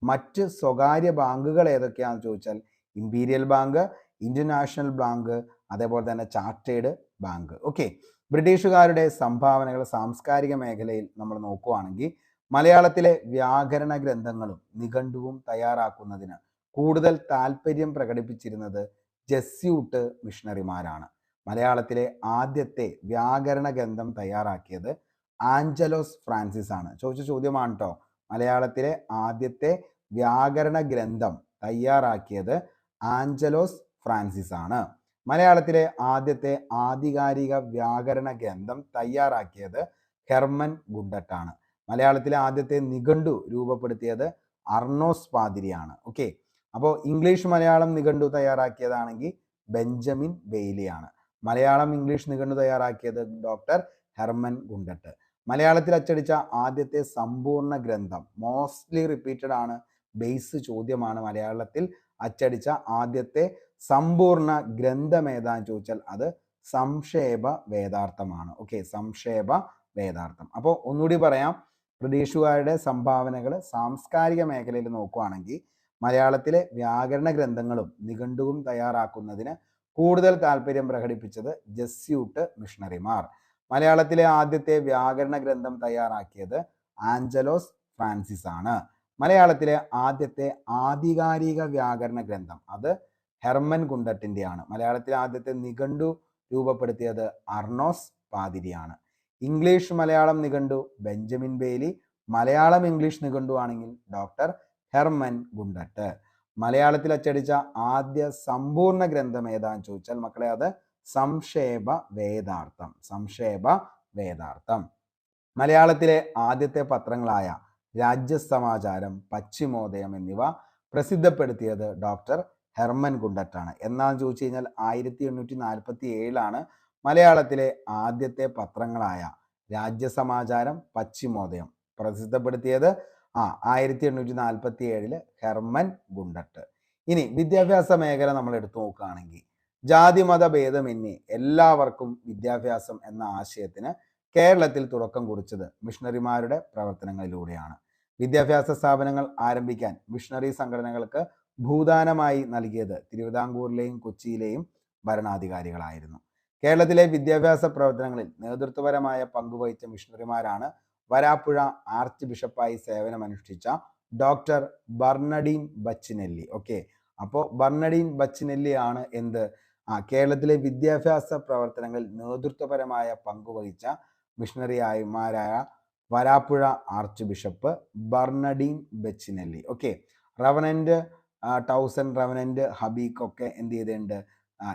മറ്റ് സ്വകാര്യ ബാങ്കുകൾ ഏതൊക്കെയാണെന്ന് ചോദിച്ചാൽ imperial bank, Indian national bank, അതേപോലെ തന്നെ ചാർട്ടേഡ് ബാങ്ക്. ഓക്കെ, ബ്രിട്ടീഷുകാരുടെ സംഭാവനകൾ സാംസ്കാരിക മേഖലയിൽ നമ്മൾ നോക്കുകയാണെങ്കിൽ മലയാളത്തിലെ വ്യാകരണ ഗ്രന്ഥങ്ങളും നിഘണ്ടുവും തയ്യാറാക്കുന്നതിന് കൂടുതൽ താല്പര്യം പ്രകടിപ്പിച്ചിരുന്നത് ജെസ്യൂട്ട് മിഷണറിമാരാണ്. മലയാളത്തിലെ ആദ്യത്തെ വ്യാകരണ ഗ്രന്ഥം തയ്യാറാക്കിയത് ആഞ്ചലോസ് ഫ്രാൻസിസ് ആണ്. ചോദിച്ച ചോദ്യമാണ് കേട്ടോ. മലയാളത്തിലെ ആദ്യത്തെ വ്യാകരണ ഗ്രന്ഥം തയ്യാറാക്കിയത് ആഞ്ചലോസ് ഫ്രാൻസിസ് ആണ്. മലയാളത്തിലെ ആദ്യത്തെ ആധികാരിക വ്യാകരണ ഗ്രന്ഥം തയ്യാറാക്കിയത് ഹെർമൻ ഗുണ്ടട്ടാണ്. മലയാളത്തിലെ ആദ്യത്തെ നിഘണ്ടു രൂപപ്പെടുത്തിയത് അർണോസ് പാതിരിയാണ്. ഓക്കെ, അപ്പോൾ ഇംഗ്ലീഷ് മലയാളം നിഘണ്ടു തയ്യാറാക്കിയതാണെങ്കിൽ ബെഞ്ചമിൻ ബെയ്ലിയാണ്. മലയാളം ഇംഗ്ലീഷ് നിഘണ്ടു തയ്യാറാക്കിയത് ഡോക്ടർ ഹെർമൻ ഗുണ്ടട്ട്. മലയാളത്തിൽ അച്ചടിച്ച ആദ്യത്തെ സമ്പൂർണ്ണ ഗ്രന്ഥം, മോസ്റ്റ്ലി റിപ്പീറ്റഡ് ആണ്, ബേസ് ചോദ്യമാണ്. മലയാളത്തിൽ അച്ചടിച്ച ആദ്യത്തെ സമ്പൂർണ്ണ ഗ്രന്ഥം ഏതാന്ന് ചോദിച്ചാൽ അത് സംക്ഷേപ വേദാർത്ഥമാണ്. ഓക്കെ, സംക്ഷേപ വേദാർത്ഥം. അപ്പോൾ ഒന്നുകൂടി പറയാം, ബ്രിട്ടീഷുകാരുടെ സംഭാവനകൾ സാംസ്കാരിക മേഖലയിൽ നോക്കുകയാണെങ്കിൽ മലയാളത്തിലെ വ്യാകരണ ഗ്രന്ഥങ്ങളും നിഘണ്ടുവും തയ്യാറാക്കുന്നതിന് കൂടുതൽ താല്പര്യം പ്രകടിപ്പിച്ചത് ജെസ്യൂട്ട് മിഷണറിമാർ. മലയാളത്തിലെ ആദ്യത്തെ വ്യാകരണ ഗ്രന്ഥം തയ്യാറാക്കിയത് ആഞ്ചലോസ് ഫ്രാൻസിസ് ആണ്. മലയാളത്തിലെ ആദ്യത്തെ ആധികാരിക വ്യാകരണ ഗ്രന്ഥം അത് ഹെർമൻ ഗുണ്ടട്ടിൻ്റെയാണ്. മലയാളത്തിലെ ആദ്യത്തെ നിഘണ്ടു രൂപപ്പെടുത്തിയത് അർണോസ് പാതിരിയാണ്. ഇംഗ്ലീഷ് മലയാളം നിഘണ്ടു ബെഞ്ചമിൻ ബെയ്ലി. മലയാളം ഇംഗ്ലീഷ് നിഘണ്ടു ആണെങ്കിൽ ഡോക്ടർ ഹെർമൻ ഗുണ്ടട്ട്. മലയാളത്തിൽ അച്ചടിച്ച ആദ്യ സമ്പൂർണ്ണ ഗ്രന്ഥം ഏതാന്ന് ചോദിച്ചാൽ മക്കളെ അത് സംക്ഷേപ വേദാർത്ഥം. സംക്ഷേപ വേദാർത്ഥം. മലയാളത്തിലെ ആദ്യത്തെ പത്രങ്ങളായ രാജ്യസമാചാരം, പശ്ചിമോദയം എന്നിവ പ്രസിദ്ധപ്പെടുത്തിയത് ഡോക്ടർ ഹെർമൻ ഗുണ്ടട്ടാണ്. എന്നാന്ന് ചോദിച്ചു കഴിഞ്ഞാൽ 1847 മലയാളത്തിലെ ആദ്യത്തെ പത്രങ്ങളായ രാജ്യസമാചാരം, പശ്ചിമോദയം പ്രസിദ്ധപ്പെടുത്തിയത് 1847 ഹെർമൻ ഗുണ്ടട്ട്. ഇനി വിദ്യാഭ്യാസ മേഖല നമ്മൾ എടുത്തു നോക്കുകയാണെങ്കിൽ ജാതിമത ഭേദമന്യേ എല്ലാവർക്കും വിദ്യാഭ്യാസം എന്ന ആശയത്തിന് കേരളത്തിൽ തുടക്കം കുറിച്ചത് മിഷണറിമാരുടെ പ്രവർത്തനങ്ങളിലൂടെയാണ്. വിദ്യാഭ്യാസ സ്ഥാപനങ്ങൾ ആരംഭിക്കാൻ മിഷണറി സംഘടനകൾക്ക് ഭൂദാനമായി നൽകിയത് തിരുവിതാംകൂറിലെയും കൊച്ചിയിലെയും ഭരണാധികാരികളായിരുന്നു. കേരളത്തിലെ വിദ്യാഭ്യാസ പ്രവർത്തനങ്ങളിൽ നേതൃത്വപരമായ പങ്കുവഹിച്ച മിഷണറിമാരാണ് വരാപ്പുഴ ആർച്ച് ബിഷപ്പായി സേവനമനുഷ്ഠിച്ച ഡോക്ടർ ബർണഡീൻ ബച്ചിനെല്ലി. ഓക്കെ, അപ്പോൾ ബർണഡീൻ ബച്ചിനെല്ലി ആണ് എന്ത് കേരളത്തിലെ വിദ്യാഭ്യാസ പ്രവർത്തനങ്ങളിൽ നേതൃത്വപരമായ പങ്കുവഹിച്ച മിഷണറിമാരായ വരാപ്പുഴ ആർച്ച് ബിഷപ്പ് ബർണഡീൻ ബച്ചിനെല്ലി. ഓക്കെ, റവനന്റ് ടൗസൻ, റവനന്റ് ഹബീക്ക് ഒക്കെ എന്ത് ചെയ്തിട്ടുണ്ട്,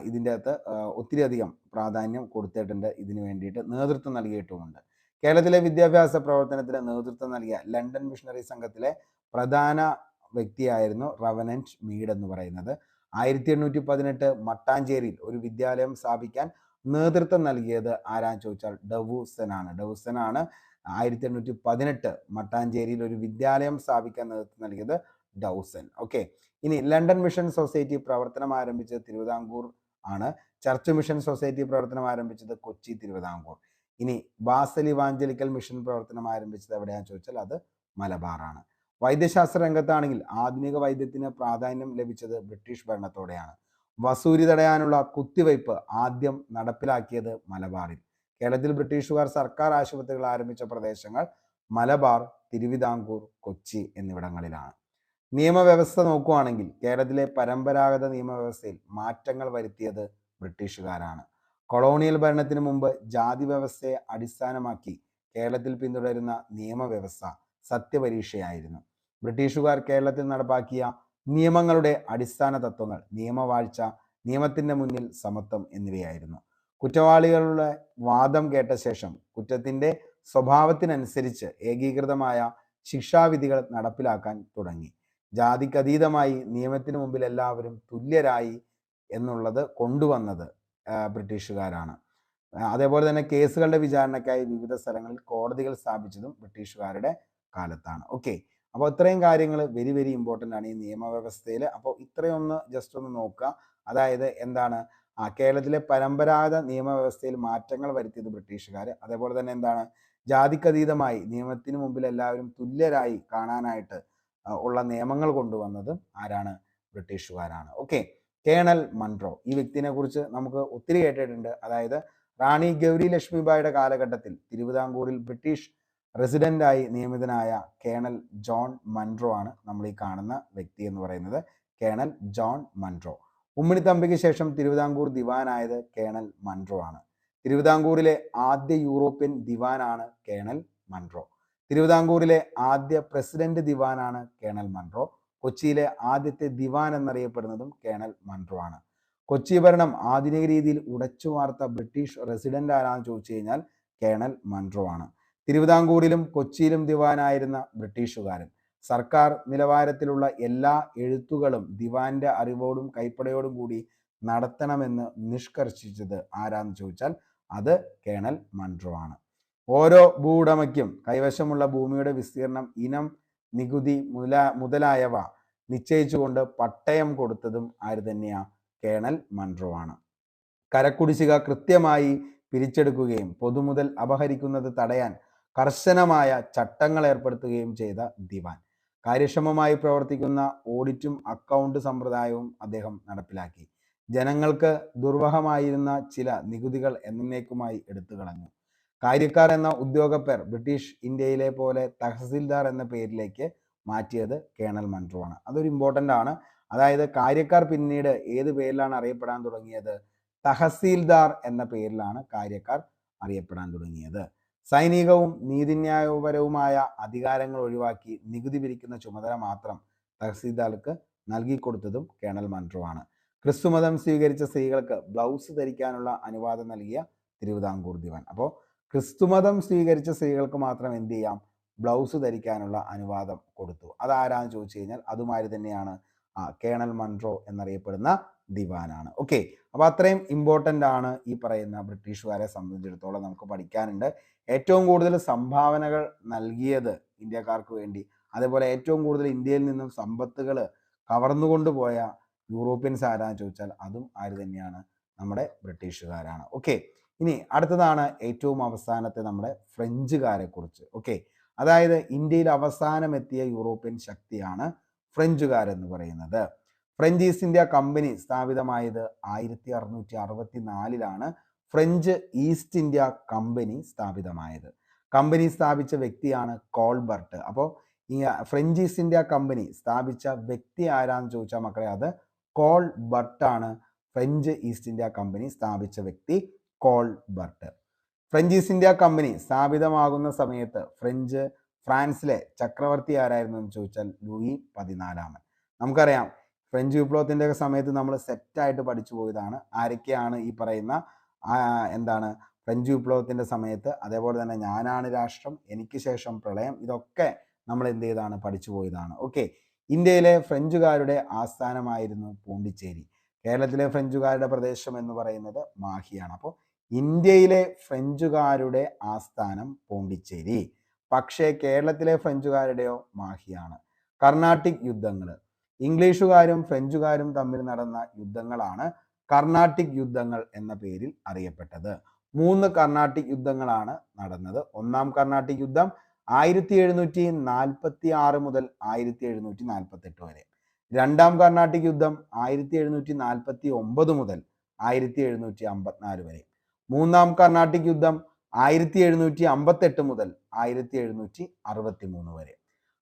ഇതിൻ്റെ അകത്ത് ഒത്തിരി അധികം പ്രാധാന്യം കൊടുത്തിട്ടുണ്ട്. ഇതിനു വേണ്ടിയിട്ട് നേതൃത്വം നൽകിയിട്ടുമുണ്ട്. കേരളത്തിലെ വിദ്യാഭ്യാസ പ്രവർത്തനത്തിന് നേതൃത്വം നൽകിയ ലണ്ടൻ മിഷണറി സംഘത്തിലെ പ്രധാന വ്യക്തിയായിരുന്നു റവനന്റ് മീഡ് എന്ന് പറയുന്നത്. 1818 മട്ടാഞ്ചേരിയിൽ ഒരു വിദ്യാലയം സ്ഥാപിക്കാൻ നേതൃത്വം നൽകിയത് ആരാന്ന് ചോദിച്ചാൽ ഡവൂസൻ ആണ്. ഡവൂസൻ ആണ് 1818 മട്ടാഞ്ചേരിയിൽ ഒരു വിദ്യാലയം സ്ഥാപിക്കാൻ നേതൃത്വം നൽകിയത് ഡൗസൻ. ഓക്കെ, ഇനി ലണ്ടൻ മിഷൻ സൊസൈറ്റി പ്രവർത്തനം ആരംഭിച്ചത് തിരുവിതാംകൂർ ആണ്. ചർച്ച് മിഷൻ സൊസൈറ്റി പ്രവർത്തനം ആരംഭിച്ചത് കൊച്ചി, തിരുവിതാംകൂർ. ഇനി ബാസൽ ഇവാഞ്ചലിക്കൽ മിഷൻ പ്രവർത്തനം ആരംഭിച്ചത് എവിടെയാണെന്ന് ചോദിച്ചാൽ അത് മലബാറാണ്. വൈദ്യശാസ്ത്ര രംഗത്താണെങ്കിൽ ആധുനിക വൈദ്യത്തിന് പ്രാധാന്യം ലഭിച്ചത് ബ്രിട്ടീഷ് ഭരണത്തോടെയാണ്. വസൂരി തടയാനുള്ള കുത്തിവയ്പ് ആദ്യം നടപ്പിലാക്കിയത് മലബാറിൽ. കേരളത്തിൽ ബ്രിട്ടീഷുകാർ സർക്കാർ ആശുപത്രികൾ ആരംഭിച്ച പ്രദേശങ്ങൾ മലബാർ, തിരുവിതാംകൂർ, കൊച്ചി എന്നിവിടങ്ങളിലാണ്. നിയമവ്യവസ്ഥ നോക്കുകയാണെങ്കിൽ കേരളത്തിലെ പരമ്പരാഗത നിയമവ്യവസ്ഥയിൽ മാറ്റങ്ങൾ വരുത്തിയത് ബ്രിട്ടീഷുകാരാണ്. കൊളോണിയൽ ഭരണത്തിന് മുമ്പ് ജാതി വ്യവസ്ഥയെ അടിസ്ഥാനമാക്കി കേരളത്തിൽ പിന്തുടരുന്ന നിയമവ്യവസ്ഥ സത്യപരീക്ഷയായിരുന്നു. ബ്രിട്ടീഷുകാർ കേരളത്തിൽ നടപ്പാക്കിയ നിയമങ്ങളുടെ അടിസ്ഥാന തത്വങ്ങൾ നിയമവാഴ്ച, നിയമത്തിന്റെ മുന്നിൽ സമത്വം എന്നിവയായിരുന്നു. കുറ്റവാളികളുടെ വാദം കേട്ട ശേഷം കുറ്റത്തിന്റെ സ്വഭാവത്തിനനുസരിച്ച് ഏകീകൃതമായ ശിക്ഷാവിധികൾ നടപ്പിലാക്കാൻ തുടങ്ങി. ജാതിക്കതീതമായി നിയമത്തിന് മുമ്പിൽ എല്ലാവരും തുല്യരായി എന്നുള്ളത് കൊണ്ടുവന്നത് ബ്രിട്ടീഷുകാരാണ്. അതേപോലെ തന്നെ കേസുകളുടെ വിചാരണയ്ക്കായി വിവിധ സ്ഥലങ്ങളിൽ കോടതികൾ സ്ഥാപിച്ചതും ബ്രിട്ടീഷുകാരുടെ കാലത്താണ്. ഓക്കെ, അപ്പോൾ ഇത്രയും കാര്യങ്ങൾ വെരി വെരി ഇമ്പോർട്ടൻ്റ് ആണ് ഈ നിയമവ്യവസ്ഥയിൽ. അപ്പോൾ ഇത്രയൊന്ന് ജസ്റ്റ് ഒന്ന് നോക്കുക. അതായത് എന്താണ്, കേരളത്തിലെ പരമ്പരാഗത നിയമവ്യവസ്ഥയിൽ മാറ്റങ്ങൾ വരുത്തിയത് ബ്രിട്ടീഷുകാർ. അതേപോലെ തന്നെ എന്താണ്, ജാതിക്കതീതമായി നിയമത്തിന് മുമ്പിൽ എല്ലാവരും തുല്യരായി കാണാനായിട്ട് ഉള്ള നിയമങ്ങൾ കൊണ്ടുവന്നത് ആരാണ്? ബ്രിട്ടീഷുകാരാണ്. ഓക്കെ, കേണൽ മൺട്രോ, ഈ വ്യക്തിനെ കുറിച്ച് നമുക്ക് ഒത്തിരി കേട്ടിട്ടുണ്ട്. അതായത് റാണി ഗൗരി ലക്ഷ്മിബായിയുടെ കാലഘട്ടത്തിൽ തിരുവിതാംകൂറിൽ ബ്രിട്ടീഷ് റെസിഡൻ്റായി നിയമിതനായ കേണൽ ജോൺ മൺട്രോ ആണ് നമ്മൾ ഈ കാണുന്ന വ്യക്തി എന്ന് പറയുന്നത്. Colonel John Munro. ഉമ്മിണിത്തമ്പിക്ക് ശേഷം തിരുവിതാംകൂർ ദിവാനായത് കേണൽ മൺട്രോ ആണ്. തിരുവിതാംകൂറിലെ ആദ്യ യൂറോപ്യൻ ദിവാനാണ് കേണൽ മൺട്രോ. തിരുവിതാംകൂറിലെ ആദ്യ പ്രസിഡന്റ് ദിവാനാണ് കേണൽ മൺട്രോ. കൊച്ചിയിലെ ആദ്യത്തെ ദിവാൻ എന്നറിയപ്പെടുന്നതും കേണൽ മൺട്രോ ആണ്. കൊച്ചി ഭരണം ആധുനിക രീതിയിൽ ഉടച്ചു വാർത്ത ബ്രിട്ടീഷ് റെസിഡന്റ് ആരാന്ന് ചോദിച്ചു കഴിഞ്ഞാൽ കേണൽ മൺട്രോ ആണ്. തിരുവിതാംകൂറിലും കൊച്ചിയിലും ദിവാനായിരുന്ന ബ്രിട്ടീഷുകാരൻ സർക്കാർ നിലവാരത്തിലുള്ള എല്ലാ എഴുത്തുകളും ദിവാന്റെ അറിവോടും കൈപ്പടയോടും കൂടി നടത്തണമെന്ന് നിഷ്കർഷിച്ചത് ആരാന്ന് ചോദിച്ചാൽ അത് കേണൽ മൺട്രോ ആണ്. ഓരോ ഭൂവുടമയ്ക്കും കൈവശമുള്ള ഭൂമിയുടെ വിസ്തീർണം, ഇനം, നികുതി മുതലായവ നിശ്ചയിച്ചുകൊണ്ട് പട്ടയം കൊടുത്തതും ആര് തന്നെയാ? കേണൽ മൺട്രോ ആണ്. കരക്കുടിശ്ശിക കൃത്യമായി പിരിച്ചെടുക്കുകയും പൊതുമുതൽ അപഹരിക്കുന്നത് തടയാൻ കർശനമായ ചട്ടങ്ങൾ ഏർപ്പെടുത്തുകയും ചെയ്ത ദിവാൻ. കാര്യക്ഷമമായി പ്രവർത്തിക്കുന്ന ഓഡിറ്റും അക്കൗണ്ട് സമ്പ്രദായവും അദ്ദേഹം നടപ്പിലാക്കി. ജനങ്ങൾക്ക് ദുർവഹമായിരുന്ന ചില നികുതികൾ എന്നേക്കുമായി എടുത്തു കളഞ്ഞു. കാര്യക്കാർ എന്ന ഉദ്യോഗപ്പേർ ബ്രിട്ടീഷ് ഇന്ത്യയിലെ പോലെ തഹസിൽദാർ എന്ന പേരിലേക്ക് മാറ്റിയത് കേണൽ മൺട്രോ ആണ്. അതൊരു ഇമ്പോർട്ടൻ്റ് ആണ്. അതായത് കാര്യക്കാർ പിന്നീട് ഏത് പേരിലാണ് അറിയപ്പെടാൻ തുടങ്ങിയത്? തഹസീൽദാർ എന്ന പേരിലാണ് കാര്യക്കാർ അറിയപ്പെടാൻ തുടങ്ങിയത്. സൈനികവും നീതിന്യായപരവുമായ അധികാരങ്ങൾ ഒഴിവാക്കി നികുതി പിരിക്കുന്ന ചുമതല മാത്രം തഹസീൽദാർക്ക് നൽകിക്കൊടുത്തതും കേണൽ മൺട്രോ ആണ്. ക്രിസ്തുമതം സ്വീകരിച്ച സ്ത്രീകൾക്ക് ബ്ലൗസ് ധരിക്കാനുള്ള അനുവാദം നൽകിയ തിരുവിതാംകൂർ ദിവാൻ. അപ്പോൾ ക്രിസ്തുമതം സ്വീകരിച്ച സ്ത്രീകൾക്ക് മാത്രം എന്ത് ചെയ്യാം? ബ്ലൗസ് ധരിക്കാനുള്ള അനുവാദം കൊടുത്തു. അതാരാന്ന് ചോദിച്ചു കഴിഞ്ഞാൽ അതുമാതിരി തന്നെയാണ് കേണൽ മൺട്രോ എന്നറിയപ്പെടുന്ന ദിവാനാണ്. ഓക്കെ, അപ്പോൾ അത്രയും ഇമ്പോർട്ടൻ്റ് ആണ് ഈ പറയുന്ന ബ്രിട്ടീഷുകാരെ സംബന്ധിച്ചിടത്തോളം നമുക്ക് പഠിക്കാനുണ്ട്. ഏറ്റവും കൂടുതൽ സംഭാവനകൾ നൽകിയത് ഇന്ത്യക്കാർക്ക് വേണ്ടി, അതേപോലെ ഏറ്റവും കൂടുതൽ ഇന്ത്യയിൽ നിന്നും സമ്പത്തുകൾ കവർന്നുകൊണ്ടുപോയ യൂറോപ്യൻസ് ആരാന്ന് ചോദിച്ചാൽ അതും ആര് തന്നെയാണ്? നമ്മുടെ ബ്രിട്ടീഷുകാരാണ്. ഓക്കെ, ഇനി അടുത്തതാണ് ഏറ്റവും അവസാനത്തെ നമ്മുടെ ഫ്രഞ്ചുകാരെ കുറിച്ച്. ഓക്കെ, അതായത് ഇന്ത്യയിൽ അവസാനം എത്തിയ യൂറോപ്യൻ ശക്തിയാണ് ഫ്രഞ്ചുകാരെന്ന് പറയുന്നത്. ഫ്രഞ്ച് ഈസ്റ്റ് ഇന്ത്യ കമ്പനി സ്ഥാപിതമായത് 1664 ഫ്രഞ്ച് ഈസ്റ്റ് ഇന്ത്യ കമ്പനി സ്ഥാപിതമായത്. കമ്പനി സ്ഥാപിച്ച വ്യക്തിയാണ് കോൾബർട്ട്. അപ്പോൾ ഈ ഫ്രഞ്ച് ഈസ്റ്റ് ഇന്ത്യ കമ്പനി സ്ഥാപിച്ച വ്യക്തി ആരാന്ന് ചോദിച്ചാൽ മക്കളെ അത് കോൾബർട്ടാണ്. ഫ്രഞ്ച് ഈസ്റ്റ് ഇന്ത്യ കമ്പനി സ്ഥാപിച്ച വ്യക്തി Colbert. French East India company സ്ഥാപിതമാകുന്ന സമയത്ത് ഫ്രാൻസിലെ ചക്രവർത്തി ആരായിരുന്നു എന്ന് ചോദിച്ചാൽ ലൂയി 14. നമുക്കറിയാം ഫ്രഞ്ച് വിപ്ലവത്തിൻ്റെ സമയത്ത് നമ്മൾ സെറ്റായിട്ട് പഠിച്ചു പോയതാണ് ആരൊക്കെയാണ് ഈ പറയുന്ന എന്താണ് ഫ്രഞ്ച് വിപ്ലവത്തിൻ്റെ സമയത്ത്. അതേപോലെ തന്നെ ഞാനാണ് രാഷ്ട്രം, എനിക്ക് ശേഷം പ്രളയം, ഇതൊക്കെ നമ്മൾ എന്ത് ചെയ്താണ്? പഠിച്ചു പോയതാണ്. ഓക്കെ, ഇന്ത്യയിലെ ഫ്രഞ്ചുകാരുടെ ആസ്ഥാനമായിരുന്നു പോണ്ടിച്ചേരി. കേരളത്തിലെ ഫ്രഞ്ചുകാരുടെ പ്രദേശം എന്ന് പറയുന്നത് മാഹിയാണ്. അപ്പോൾ ഇന്ത്യയിലെ ഫ്രഞ്ചുകാരുടെ ആസ്ഥാനം പോണ്ടിച്ചേരി, പക്ഷേ കേരളത്തിലെ ഫ്രഞ്ചുകാരുടെയോ മാഹിയാണ്. കർണാട്ടിക് യുദ്ധങ്ങൾ, ഇംഗ്ലീഷുകാരും ഫ്രഞ്ചുകാരും തമ്മിൽ നടന്ന യുദ്ധങ്ങളാണ് കർണാട്ടിക് യുദ്ധങ്ങൾ എന്ന പേരിൽ അറിയപ്പെട്ടത്. 3 കർണാട്ടിക് യുദ്ധങ്ങളാണ് നടന്നത്. ഒന്നാം കർണാട്ടിക് യുദ്ധം 1746 മുതൽ 1748 വരെ. രണ്ടാം കർണാട്ടിക് യുദ്ധം 1749 മുതൽ 1754 വരെ. മൂന്നാം കർണാട്ടിക് യുദ്ധം 1758 മുതൽ 1763 വരെ.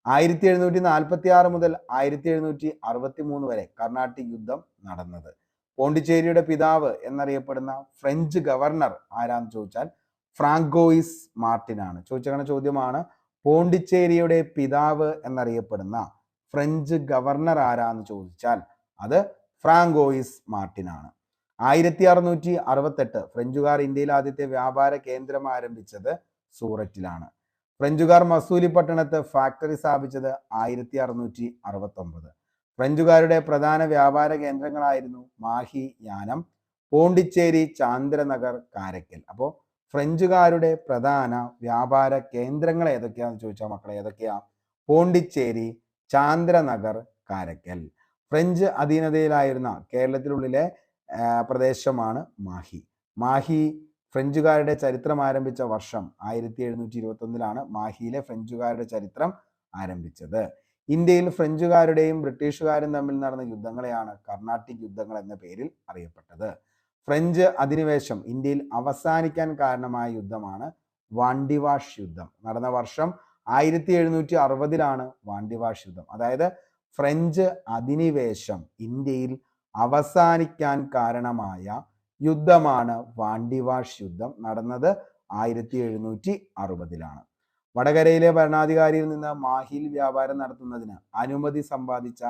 1746 മുതൽ 1763 വരെ കർണാട്ടിക് യുദ്ധം നടന്നത്. പോണ്ടിച്ചേരിയുടെ പിതാവ് എന്നറിയപ്പെടുന്ന ഫ്രഞ്ച് ഗവർണർ ആരാന്ന് ചോദിച്ചാൽ ഫ്രാങ്കോയിസ് മാർട്ടിൻ ആണ്. ചോദിച്ച ചോദ്യമാണ്, പോണ്ടിച്ചേരിയുടെ പിതാവ് എന്നറിയപ്പെടുന്ന ഫ്രഞ്ച് ഗവർണർ ആരാന്ന് ചോദിച്ചാൽ അത് ഫ്രാങ്കോയിസ് മാർട്ടിൻ ആണ്. 1668 ഫ്രഞ്ചുകാർ ഇന്ത്യയിൽ ആദ്യത്തെ വ്യാപാര കേന്ദ്രം ആരംഭിച്ചത് സൂററ്റിലാണ്. ഫ്രഞ്ചുകാർ മസൂലി പട്ടണത്ത് ഫാക്ടറി സ്ഥാപിച്ചത് 1669. ഫ്രഞ്ചുകാരുടെ പ്രധാന വ്യാപാര കേന്ദ്രങ്ങളായിരുന്നു മാഹി, യാനം, പോണ്ടിച്ചേരി, ചാന്ദ്രനഗർ, കാരക്കൽ. അപ്പോൾ ഫ്രഞ്ചുകാരുടെ പ്രധാന വ്യാപാര കേന്ദ്രങ്ങൾ ഏതൊക്കെയാണെന്ന് ചോദിച്ചാൽ മക്കളെ ഏതൊക്കെയാ? പോണ്ടിച്ചേരി, ചാന്ദ്രനഗർ, കാരക്കൽ. ഫ്രഞ്ച് അധീനതയിലായിരുന്ന കേരളത്തിനുള്ളിലെ പ്രദേശമാണ് മാഹി. മാഹി ഫ്രഞ്ചുകാരുടെ ചരിത്രം ആരംഭിച്ച വർഷം 1721 മാഹിയിലെ ഫ്രഞ്ചുകാരുടെ ചരിത്രം ആരംഭിച്ചത്. ഇന്ത്യയിൽ ഫ്രഞ്ചുകാരുടെയും ബ്രിട്ടീഷുകാരും തമ്മിൽ നടന്ന യുദ്ധങ്ങളെയാണ് കർണാട്ടിക് യുദ്ധങ്ങൾ എന്ന പേരിൽ അറിയപ്പെട്ടത്. ഫ്രഞ്ച് അധിനിവേശം ഇന്ത്യയിൽ അവസാനിക്കാൻ കാരണമായ യുദ്ധമാണ് വാണ്ടിവാഷ് യുദ്ധം. നടന്ന വർഷം 1760 വാണ്ടിവാഷ് യുദ്ധം. അതായത് ഫ്രഞ്ച് അധിനിവേശം ഇന്ത്യയിൽ അവസാനിക്കാൻ കാരണമായ യുദ്ധമാണ് വാണ്ടിവാഷ് യുദ്ധം. നടന്നത് 1760. വടകരയിലെ ഭരണാധികാരിയിൽ നിന്ന് മാഹിയിൽ വ്യാപാരം നടത്തുന്നതിന് അനുമതി സമ്പാദിച്ച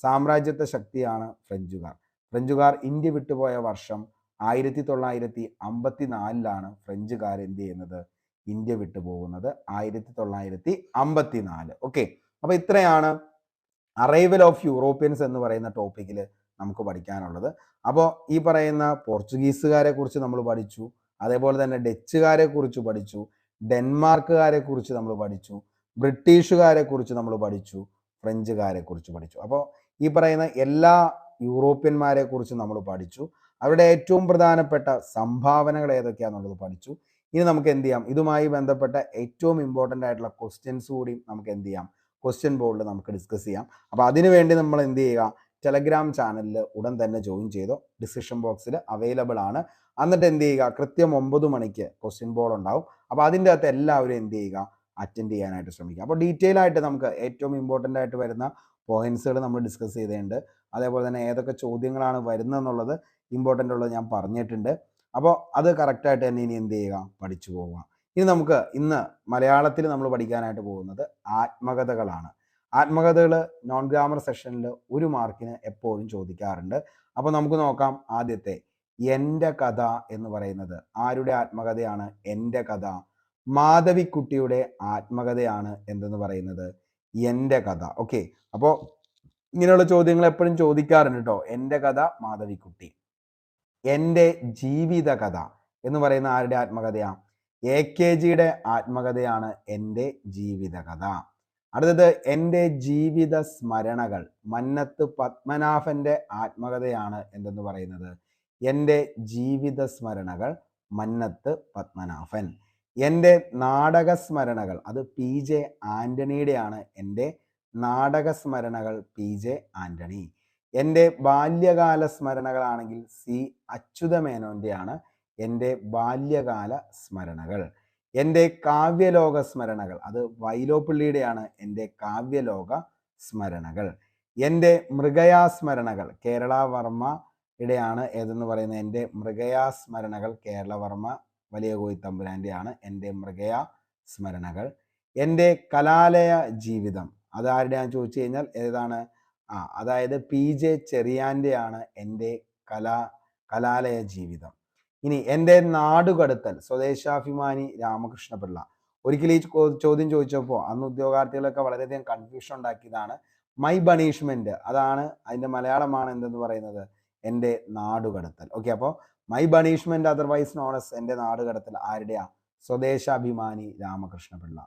സാമ്രാജ്യത്വ ശക്തിയാണ് ഫ്രഞ്ചുകാർ. ഫ്രഞ്ചുകാർ ഇന്ത്യ വിട്ടുപോയ വർഷം 1954 ഫ്രഞ്ചുകാർ എന്ത് ചെയ്യുന്നത്? ഇന്ത്യ വിട്ടുപോകുന്നത് 1954. ഓക്കെ, അപ്പൊ ഇത്രയാണ് അറൈവൽ ഓഫ് യൂറോപ്യൻസ് എന്ന് പറയുന്ന ടോപ്പിക്കിൽ നമുക്ക് പഠിക്കാനുള്ളത്. അപ്പോൾ ഈ പറയുന്ന പോർച്ചുഗീസുകാരെ കുറിച്ച് നമ്മൾ പഠിച്ചു, അതേപോലെ തന്നെ ഡച്ചുകാരെ കുറിച്ച് പഠിച്ചു, ഡെൻമാർക്കുകാരെ കുറിച്ച് നമ്മൾ പഠിച്ചു, ബ്രിട്ടീഷുകാരെ കുറിച്ച് നമ്മൾ പഠിച്ചു, ഫ്രഞ്ചുകാരെ കുറിച്ച് പഠിച്ചു. അപ്പോൾ ഈ പറയുന്ന എല്ലാ യൂറോപ്യന്മാരെ കുറിച്ച് നമ്മൾ പഠിച്ചു. അവരുടെ ഏറ്റവും പ്രധാനപ്പെട്ട സംഭാവനകൾ ഏതൊക്കെയാണെന്നുള്ളത് പഠിച്ചു. ഇനി നമുക്ക് എന്ത് ചെയ്യാം? ഇതുമായി ബന്ധപ്പെട്ട ഏറ്റവും ഇമ്പോർട്ടൻ്റ് ആയിട്ടുള്ള ക്വസ്റ്റ്യൻസ് കൂടി നമുക്ക് എന്ത് ചെയ്യാം? ക്വസ്റ്റ്യൻ ബോർഡിൽ നമുക്ക് ഡിസ്കസ് ചെയ്യാം. അപ്പോൾ അതിനുവേണ്ടി നമ്മൾ എന്ത് ചെയ്യുക? ടെലഗ്രാം ചാനലിൽ ഉടൻ തന്നെ ജോയിൻ ചെയ്തോ. ഡിസ്ക്രിപ്ഷൻ ബോക്സിൽ അവൈലബിൾ ആണ്. എന്നിട്ട് എന്ത് ചെയ്യുക? കൃത്യം 9 മണിക്ക് ക്വസ്റ്റ്യൻ ബോർഡ് ഉണ്ടാവും. അപ്പോൾ അതിൻ്റെ അകത്ത് എല്ലാവരും എന്ത് ചെയ്യുക? അറ്റൻഡ് ചെയ്യാനായിട്ട് ശ്രമിക്കുക. അപ്പോൾ ഡീറ്റെയിൽ ആയിട്ട് നമുക്ക് ഏറ്റവും ഇമ്പോർട്ടൻ്റ് ആയിട്ട് വരുന്ന പോയിന്റ്സുകൾ നമ്മൾ ഡിസ്കസ് ചെയ്തിട്ടുണ്ട്. അതേപോലെ തന്നെ ഏതൊക്കെ ചോദ്യങ്ങളാണ് വരുന്നതെന്നുള്ളത് ഇമ്പോർട്ടൻ്റ് ഉള്ളത് ഞാൻ പറഞ്ഞിട്ടുണ്ട്. അപ്പോൾ അത് കറക്റ്റായിട്ട് തന്നെ ഇനി എന്ത് ചെയ്യുക? പഠിച്ചു പോവുക. ഇനി നമുക്ക് ഇന്ന് മലയാളത്തിൽ നമ്മൾ പഠിക്കാനായിട്ട് പോകുന്നത് ആത്മകഥകളാണ്. ആത്മകഥകൾ നോൺ ഗ്രാമർ സെഷനിൽ 1 മാർക്കിന് എപ്പോഴും ചോദിക്കാറുണ്ട്. അപ്പോൾ നമുക്ക് നോക്കാം. ആദ്യത്തെ എൻ്റെ കഥ എന്ന് പറയുന്നത് ആരുടെ ആത്മകഥയാണ്? എൻ്റെ കഥ. മാധവിക്കുട്ടിയുടെ ആത്മകഥയാണ് എന്തെന്ന് പറയുന്നത്? എൻ്റെ കഥ. ഓക്കെ, അപ്പോൾ ഇങ്ങനെയുള്ള ചോദ്യങ്ങൾ എപ്പോഴും ചോദിക്കാറുണ്ട് കേട്ടോ. എൻ്റെ കഥ മാധവിക്കുട്ടി. എൻ്റെ ജീവിത കഥ എന്ന് പറയുന്ന ആരുടെ ആത്മകഥയാണ്? AKGയുടെ ആത്മകഥയാണ് എൻ്റെ ജീവിത കഥ. അടുത്തത് എൻ്റെ ജീവിത സ്മരണകൾ. മന്നത്ത് പത്മനാഭന്റെ ആത്മകഥയാണ് എന്തെന്ന് പറയുന്നത്? എൻ്റെ ജീവിത സ്മരണകൾ, മന്നത്ത് പത്മനാഭൻ. എൻ്റെ നാടക സ്മരണകൾ, അത് PJ ആന്റണിയുടെയാണ്. എൻ്റെ നാടക സ്മരണകൾ PJ ആന്റണി. എൻ്റെ ബാല്യകാല സ്മരണകളാണെങ്കിൽ C അച്യുതമേനോന്റെയാണ്. എൻ്റെ ബാല്യകാല സ്മരണകൾ. എൻ്റെ കാവ്യലോക സ്മരണകൾ, അത് വൈലോപ്പിള്ളിയുടെയാണ്. എൻ്റെ കാവ്യലോക സ്മരണകൾ. എൻ്റെ മൃഗയാ സ്മരണകൾ കേരളവർമ്മയുടെയാണ്. ഏതെന്ന് പറയുന്നത്? എൻ്റെ മൃഗയാ സ്മരണകൾ കേരളവർമ്മ വലിയ കോയിത്തമ്പുരാൻ്റെയാണ്. എൻ്റെ മൃഗയാ സ്മരണകൾ. എൻ്റെ കലാലയ ജീവിതം, അതാരുടെയാണെന്ന് ചോദിച്ചു കഴിഞ്ഞാൽ ഏതാണ്? അതായത് PJ ചെറിയാൻ്റെയാണ് എൻ്റെ കലാലയ ജീവിതം. ഇനി എൻ്റെ നാടുകടത്തൽ, സ്വദേശാഭിമാനി രാമകൃഷ്ണപിള്ള. ഒരിക്കലും ഈ ചോദ്യം ചോദിച്ചപ്പോൾ അന്ന് ഉദ്യോഗാർത്ഥികളൊക്കെ വളരെയധികം കൺഫ്യൂഷൻ ഉണ്ടാക്കിയതാണ്. മൈ ബണീഷ്മെന്റ്, അതാണ് അതിൻ്റെ മലയാളമാണ് എന്തെന്ന് പറയുന്നത്? എൻ്റെ നാടുകടത്തൽ. ഓക്കെ, അപ്പോൾ മൈ ബണീഷ്മെന്റ് അതർവൈസ് നോൺ എസ് എൻ്റെ നാടുകടത്തൽ ആരുടെയാ? സ്വദേശാഭിമാനി രാമകൃഷ്ണപിള്ള.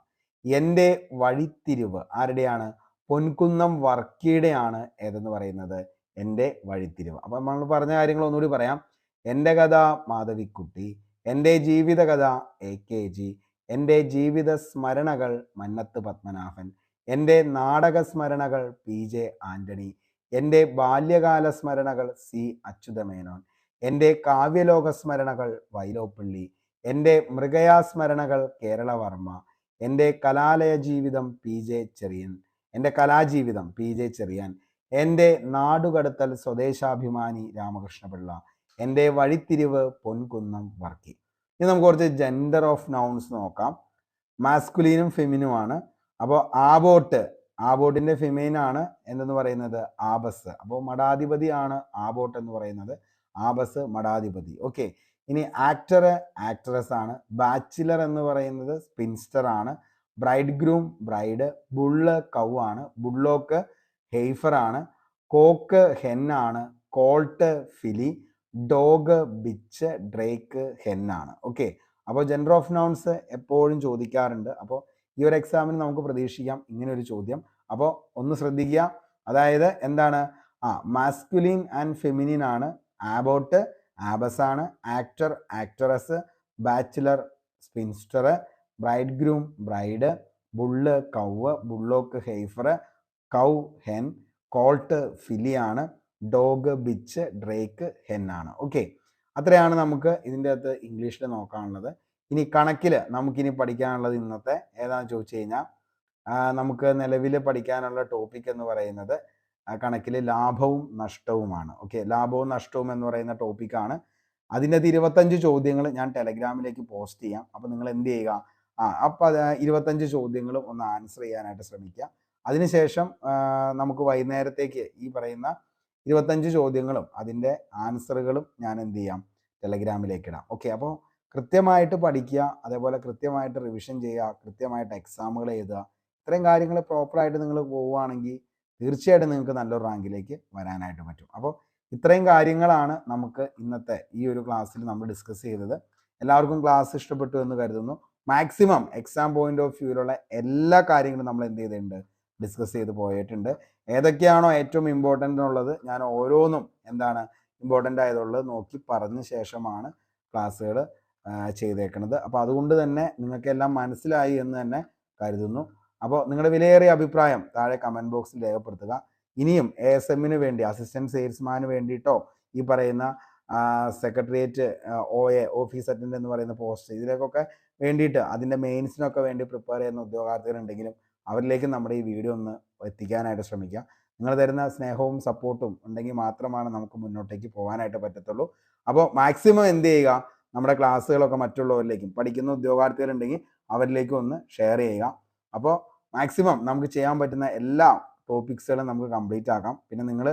എൻ്റെ വഴിത്തിരിവ് ആരുടെയാണ്? പൊൻകുന്നം വർക്കിയുടെയാണ്. ഏതെന്ന് പറയുന്നത്? എൻ്റെ വഴിത്തിരിവ്. അപ്പം നമ്മൾ പറഞ്ഞ കാര്യങ്ങൾ ഒന്നുകൂടി പറയാം. എൻ്റെ കഥ മാധവിക്കുട്ടി, എൻ്റെ ജീവിത കഥ AKG, എൻ്റെ ജീവിത സ്മരണകൾ മന്നത്ത് പത്മനാഭൻ, എൻ്റെ നാടക സ്മരണകൾ PJ ആന്റണി, എൻ്റെ ബാല്യകാല സ്മരണകൾ C അച്യുതമേനോൻ, എൻ്റെ കാവ്യലോക സ്മരണകൾ വൈലോപ്പിള്ളി, എൻ്റെ മൃഗയാ സ്മരണകൾ കേരളവർമ്മ, എൻ്റെ കലാലയ ജീവിതം PJ ചെറിയൻ, എൻ്റെ കലാജീവിതം PJ ചെറിയാൻ, എൻ്റെ നാടുകടത്തൽ സ്വദേശാഭിമാനി രാമകൃഷ്ണപിള്ള, എൻ്റെ വഴിത്തിരിവ് പൊൻകുന്നം വർക്കി. ഇനി നമുക്ക് കുറച്ച് ജെൻഡർ ഓഫ് നൗൺസ് നോക്കാം. മാസ്കുലീനും ഫെമിനുമാണ്. അപ്പോൾ ആബോട്ടിന്റെ ഫെമൈനാണ് എന്തെന്ന് പറയുന്നത്? ആബസ്. അപ്പോൾ മഠാധിപതിയാണ് ആബോട്ട് എന്ന് പറയുന്നത്. ആബസ് മഠാധിപതി. ഓക്കെ, ഇനി ആക്ട്രസ് ആണ്. ബാച്ചിലർ എന്ന് പറയുന്നത് സ്പിൻസ്റ്റർ ആണ്. Bride groom bride. Bull cow ആണ്. ബുള്ളോക്ക് ഹെയ്ഫർ ആണ്. കോക്ക് ഹെൻ ആണ്. Colt filly. Dog bitch. Drake hen ആണ്. ഓക്കെ, അപ്പോൾ ജെൻഡർ ഓഫ് നൗൺസ് എപ്പോഴും ചോദിക്കാറുണ്ട്. അപ്പോൾ ഈ ഒരു എക്സാമിന് നമുക്ക് പ്രതീക്ഷിക്കാം ഇങ്ങനെ ഒരു ചോദ്യം. അപ്പോൾ ഒന്ന് ശ്രദ്ധിക്കുക, അതായത് എന്താണ്, മാസ്കുലിൻ ആൻഡ് ഫെമിനിൻ ആണ്, ആബോട്ട് ആബസ് ആണ്, actor actress, bachelor spinster, bride groom bride, bull cow, bullock heifer, cow hen, colt ഫിലിയാണ്, ഡോഗ് ബിച്ച്, ഡ്രേക്ക് ഹെൻ ആണ്. ഓക്കെ, അത്രയാണ് നമുക്ക് ഇതിൻ്റെ അകത്ത് ഇംഗ്ലീഷിൽ നോക്കാനുള്ളത്. ഇനി കണക്കിൽ നമുക്കിനി പഠിക്കാനുള്ളത് ഇന്നത്തെ ഏതാണെന്ന് ചോദിച്ചു കഴിഞ്ഞാൽ നമുക്ക് നിലവിൽ പഠിക്കാനുള്ള ടോപ്പിക് എന്ന് പറയുന്നത് കണക്കിൽ ലാഭവും നഷ്ടവുമാണ്. ഓക്കെ, ലാഭവും നഷ്ടവും എന്ന് പറയുന്ന ടോപ്പിക്കാണ്. അതിൻ്റെ 25 ചോദ്യങ്ങൾ ഞാൻ ടെലഗ്രാമിലേക്ക് പോസ്റ്റ് ചെയ്യാം. അപ്പോൾ നിങ്ങൾ എന്ത് ചെയ്യുക, അപ്പോൾ 25 ചോദ്യങ്ങളും ഒന്ന് ആൻസർ ചെയ്യാനായിട്ട് ശ്രമിക്കുക. അതിനുശേഷം നമുക്ക് വൈകുന്നേരത്തേക്ക് ഈ പറയുന്ന 25 ചോദ്യങ്ങളും അതിൻ്റെ ആൻസറുകളും ഞാൻ എന്ത് ചെയ്യാം, ടെലഗ്രാമിലേക്ക് ഇടാം. ഓക്കെ, അപ്പോൾ കൃത്യമായിട്ട് പഠിക്കുക, അതേപോലെ കൃത്യമായിട്ട് റിവിഷൻ ചെയ്യുക, കൃത്യമായിട്ട് എക്സാമുകൾ എഴുതുക. ഇത്രയും കാര്യങ്ങൾ പ്രോപ്പറായിട്ട് നിങ്ങൾ പോവുകയാണെങ്കിൽ തീർച്ചയായിട്ടും നിങ്ങൾക്ക് നല്ലൊരു റാങ്കിലേക്ക് വരാനായിട്ട് പറ്റും. അപ്പോൾ ഇത്രയും കാര്യങ്ങളാണ് നമുക്ക് ഇന്നത്തെ ഈ ഒരു ക്ലാസ്സിൽ നമ്മൾ ഡിസ്കസ് ചെയ്തത്. എല്ലാവർക്കും ക്ലാസ് ഇഷ്ടപ്പെട്ടു എന്ന് കരുതുന്നു. മാക്സിമം എക്സാം പോയിന്റ് ഓഫ് വ്യൂവിലുള്ള എല്ലാ കാര്യങ്ങളും നമ്മൾ എന്ത് ചെയ്തിട്ടുണ്ട്, ഡിസ്കസ് ചെയ്ത് പോയിട്ടുണ്ട്. ഏതൊക്കെയാണോ ഏറ്റവും ഇമ്പോർട്ടൻ്റ് എന്നുള്ളത് ഞാൻ ഓരോന്നും എന്താണ് ഇമ്പോർട്ടൻ്റ് ആയതുള്ളത് നോക്കി പറഞ്ഞ ശേഷമാണ് ക്ലാസ്സുകൾ ചെയ്തേക്കുന്നത്. അപ്പോൾ അതുകൊണ്ട് തന്നെ നിങ്ങൾക്കെല്ലാം മനസ്സിലായി എന്ന് തന്നെ കരുതുന്നു. അപ്പോൾ നിങ്ങളുടെ വിലയേറിയ അഭിപ്രായം താഴെ കമൻറ്റ് ബോക്സിൽ രേഖപ്പെടുത്തുക. ഇനിയും ASMന് വേണ്ടി, അസിസ്റ്റൻറ്റ് സെയിൽസ്മാന് വേണ്ടിയിട്ടോ ഈ പറയുന്ന സെക്രട്ടേറിയറ്റ് OA ഓഫീസ് അറ്റൻഡൻ്റ് എന്ന് പറയുന്ന പോസ്റ്റ്, ഇതിലേക്കൊക്കെ വേണ്ടിയിട്ട് അതിൻ്റെ മെയിൻസിനൊക്കെ വേണ്ടി പ്രിപ്പയർ ചെയ്യുന്ന ഉദ്യോഗാർത്ഥികളുണ്ടെങ്കിലും അവരിലേക്ക് നമ്മുടെ ഈ വീഡിയോ ഒന്ന് എത്തിക്കാനായിട്ട് ശ്രമിക്കുക. നിങ്ങൾ തരുന്ന സ്നേഹവും സപ്പോർട്ടും ഉണ്ടെങ്കിൽ മാത്രമാണ് നമുക്ക് മുന്നോട്ടേക്ക് പോകാനായിട്ട് പറ്റത്തുള്ളൂ. അപ്പോൾ മാക്സിമം എന്ത് ചെയ്യുക, നമ്മുടെ ക്ലാസ്സുകളൊക്കെ മറ്റുള്ളവരിലേക്കും, പഠിക്കുന്ന ഉദ്യോഗാർത്ഥികളുണ്ടെങ്കിൽ അവരിലേക്കും ഒന്ന് ഷെയർ ചെയ്യുക. അപ്പോൾ മാക്സിമം നമുക്ക് ചെയ്യാൻ പറ്റുന്ന എല്ലാ ടോപ്പിക്സുകളും നമുക്ക് കംപ്ലീറ്റ് ആക്കാം. പിന്നെ നിങ്ങൾ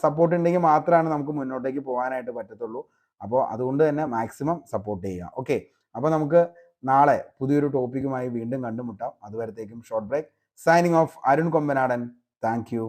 സപ്പോർട്ട് ഉണ്ടെങ്കിൽ മാത്രമാണ് നമുക്ക് മുന്നോട്ടേക്ക് പോകാനായിട്ട് പറ്റത്തുള്ളൂ. അപ്പോൾ അതുകൊണ്ട് തന്നെ മാക്സിമം സപ്പോർട്ട് ചെയ്യുക. ഓക്കെ, അപ്പോൾ നമുക്ക് നാളെ പുതിയൊരു ടോപ്പിക്കുമായി വീണ്ടും കണ്ടുമുട്ടാം. അതുവരത്തേക്കും short break. Signing off, Arun Kombanadan. Thank U.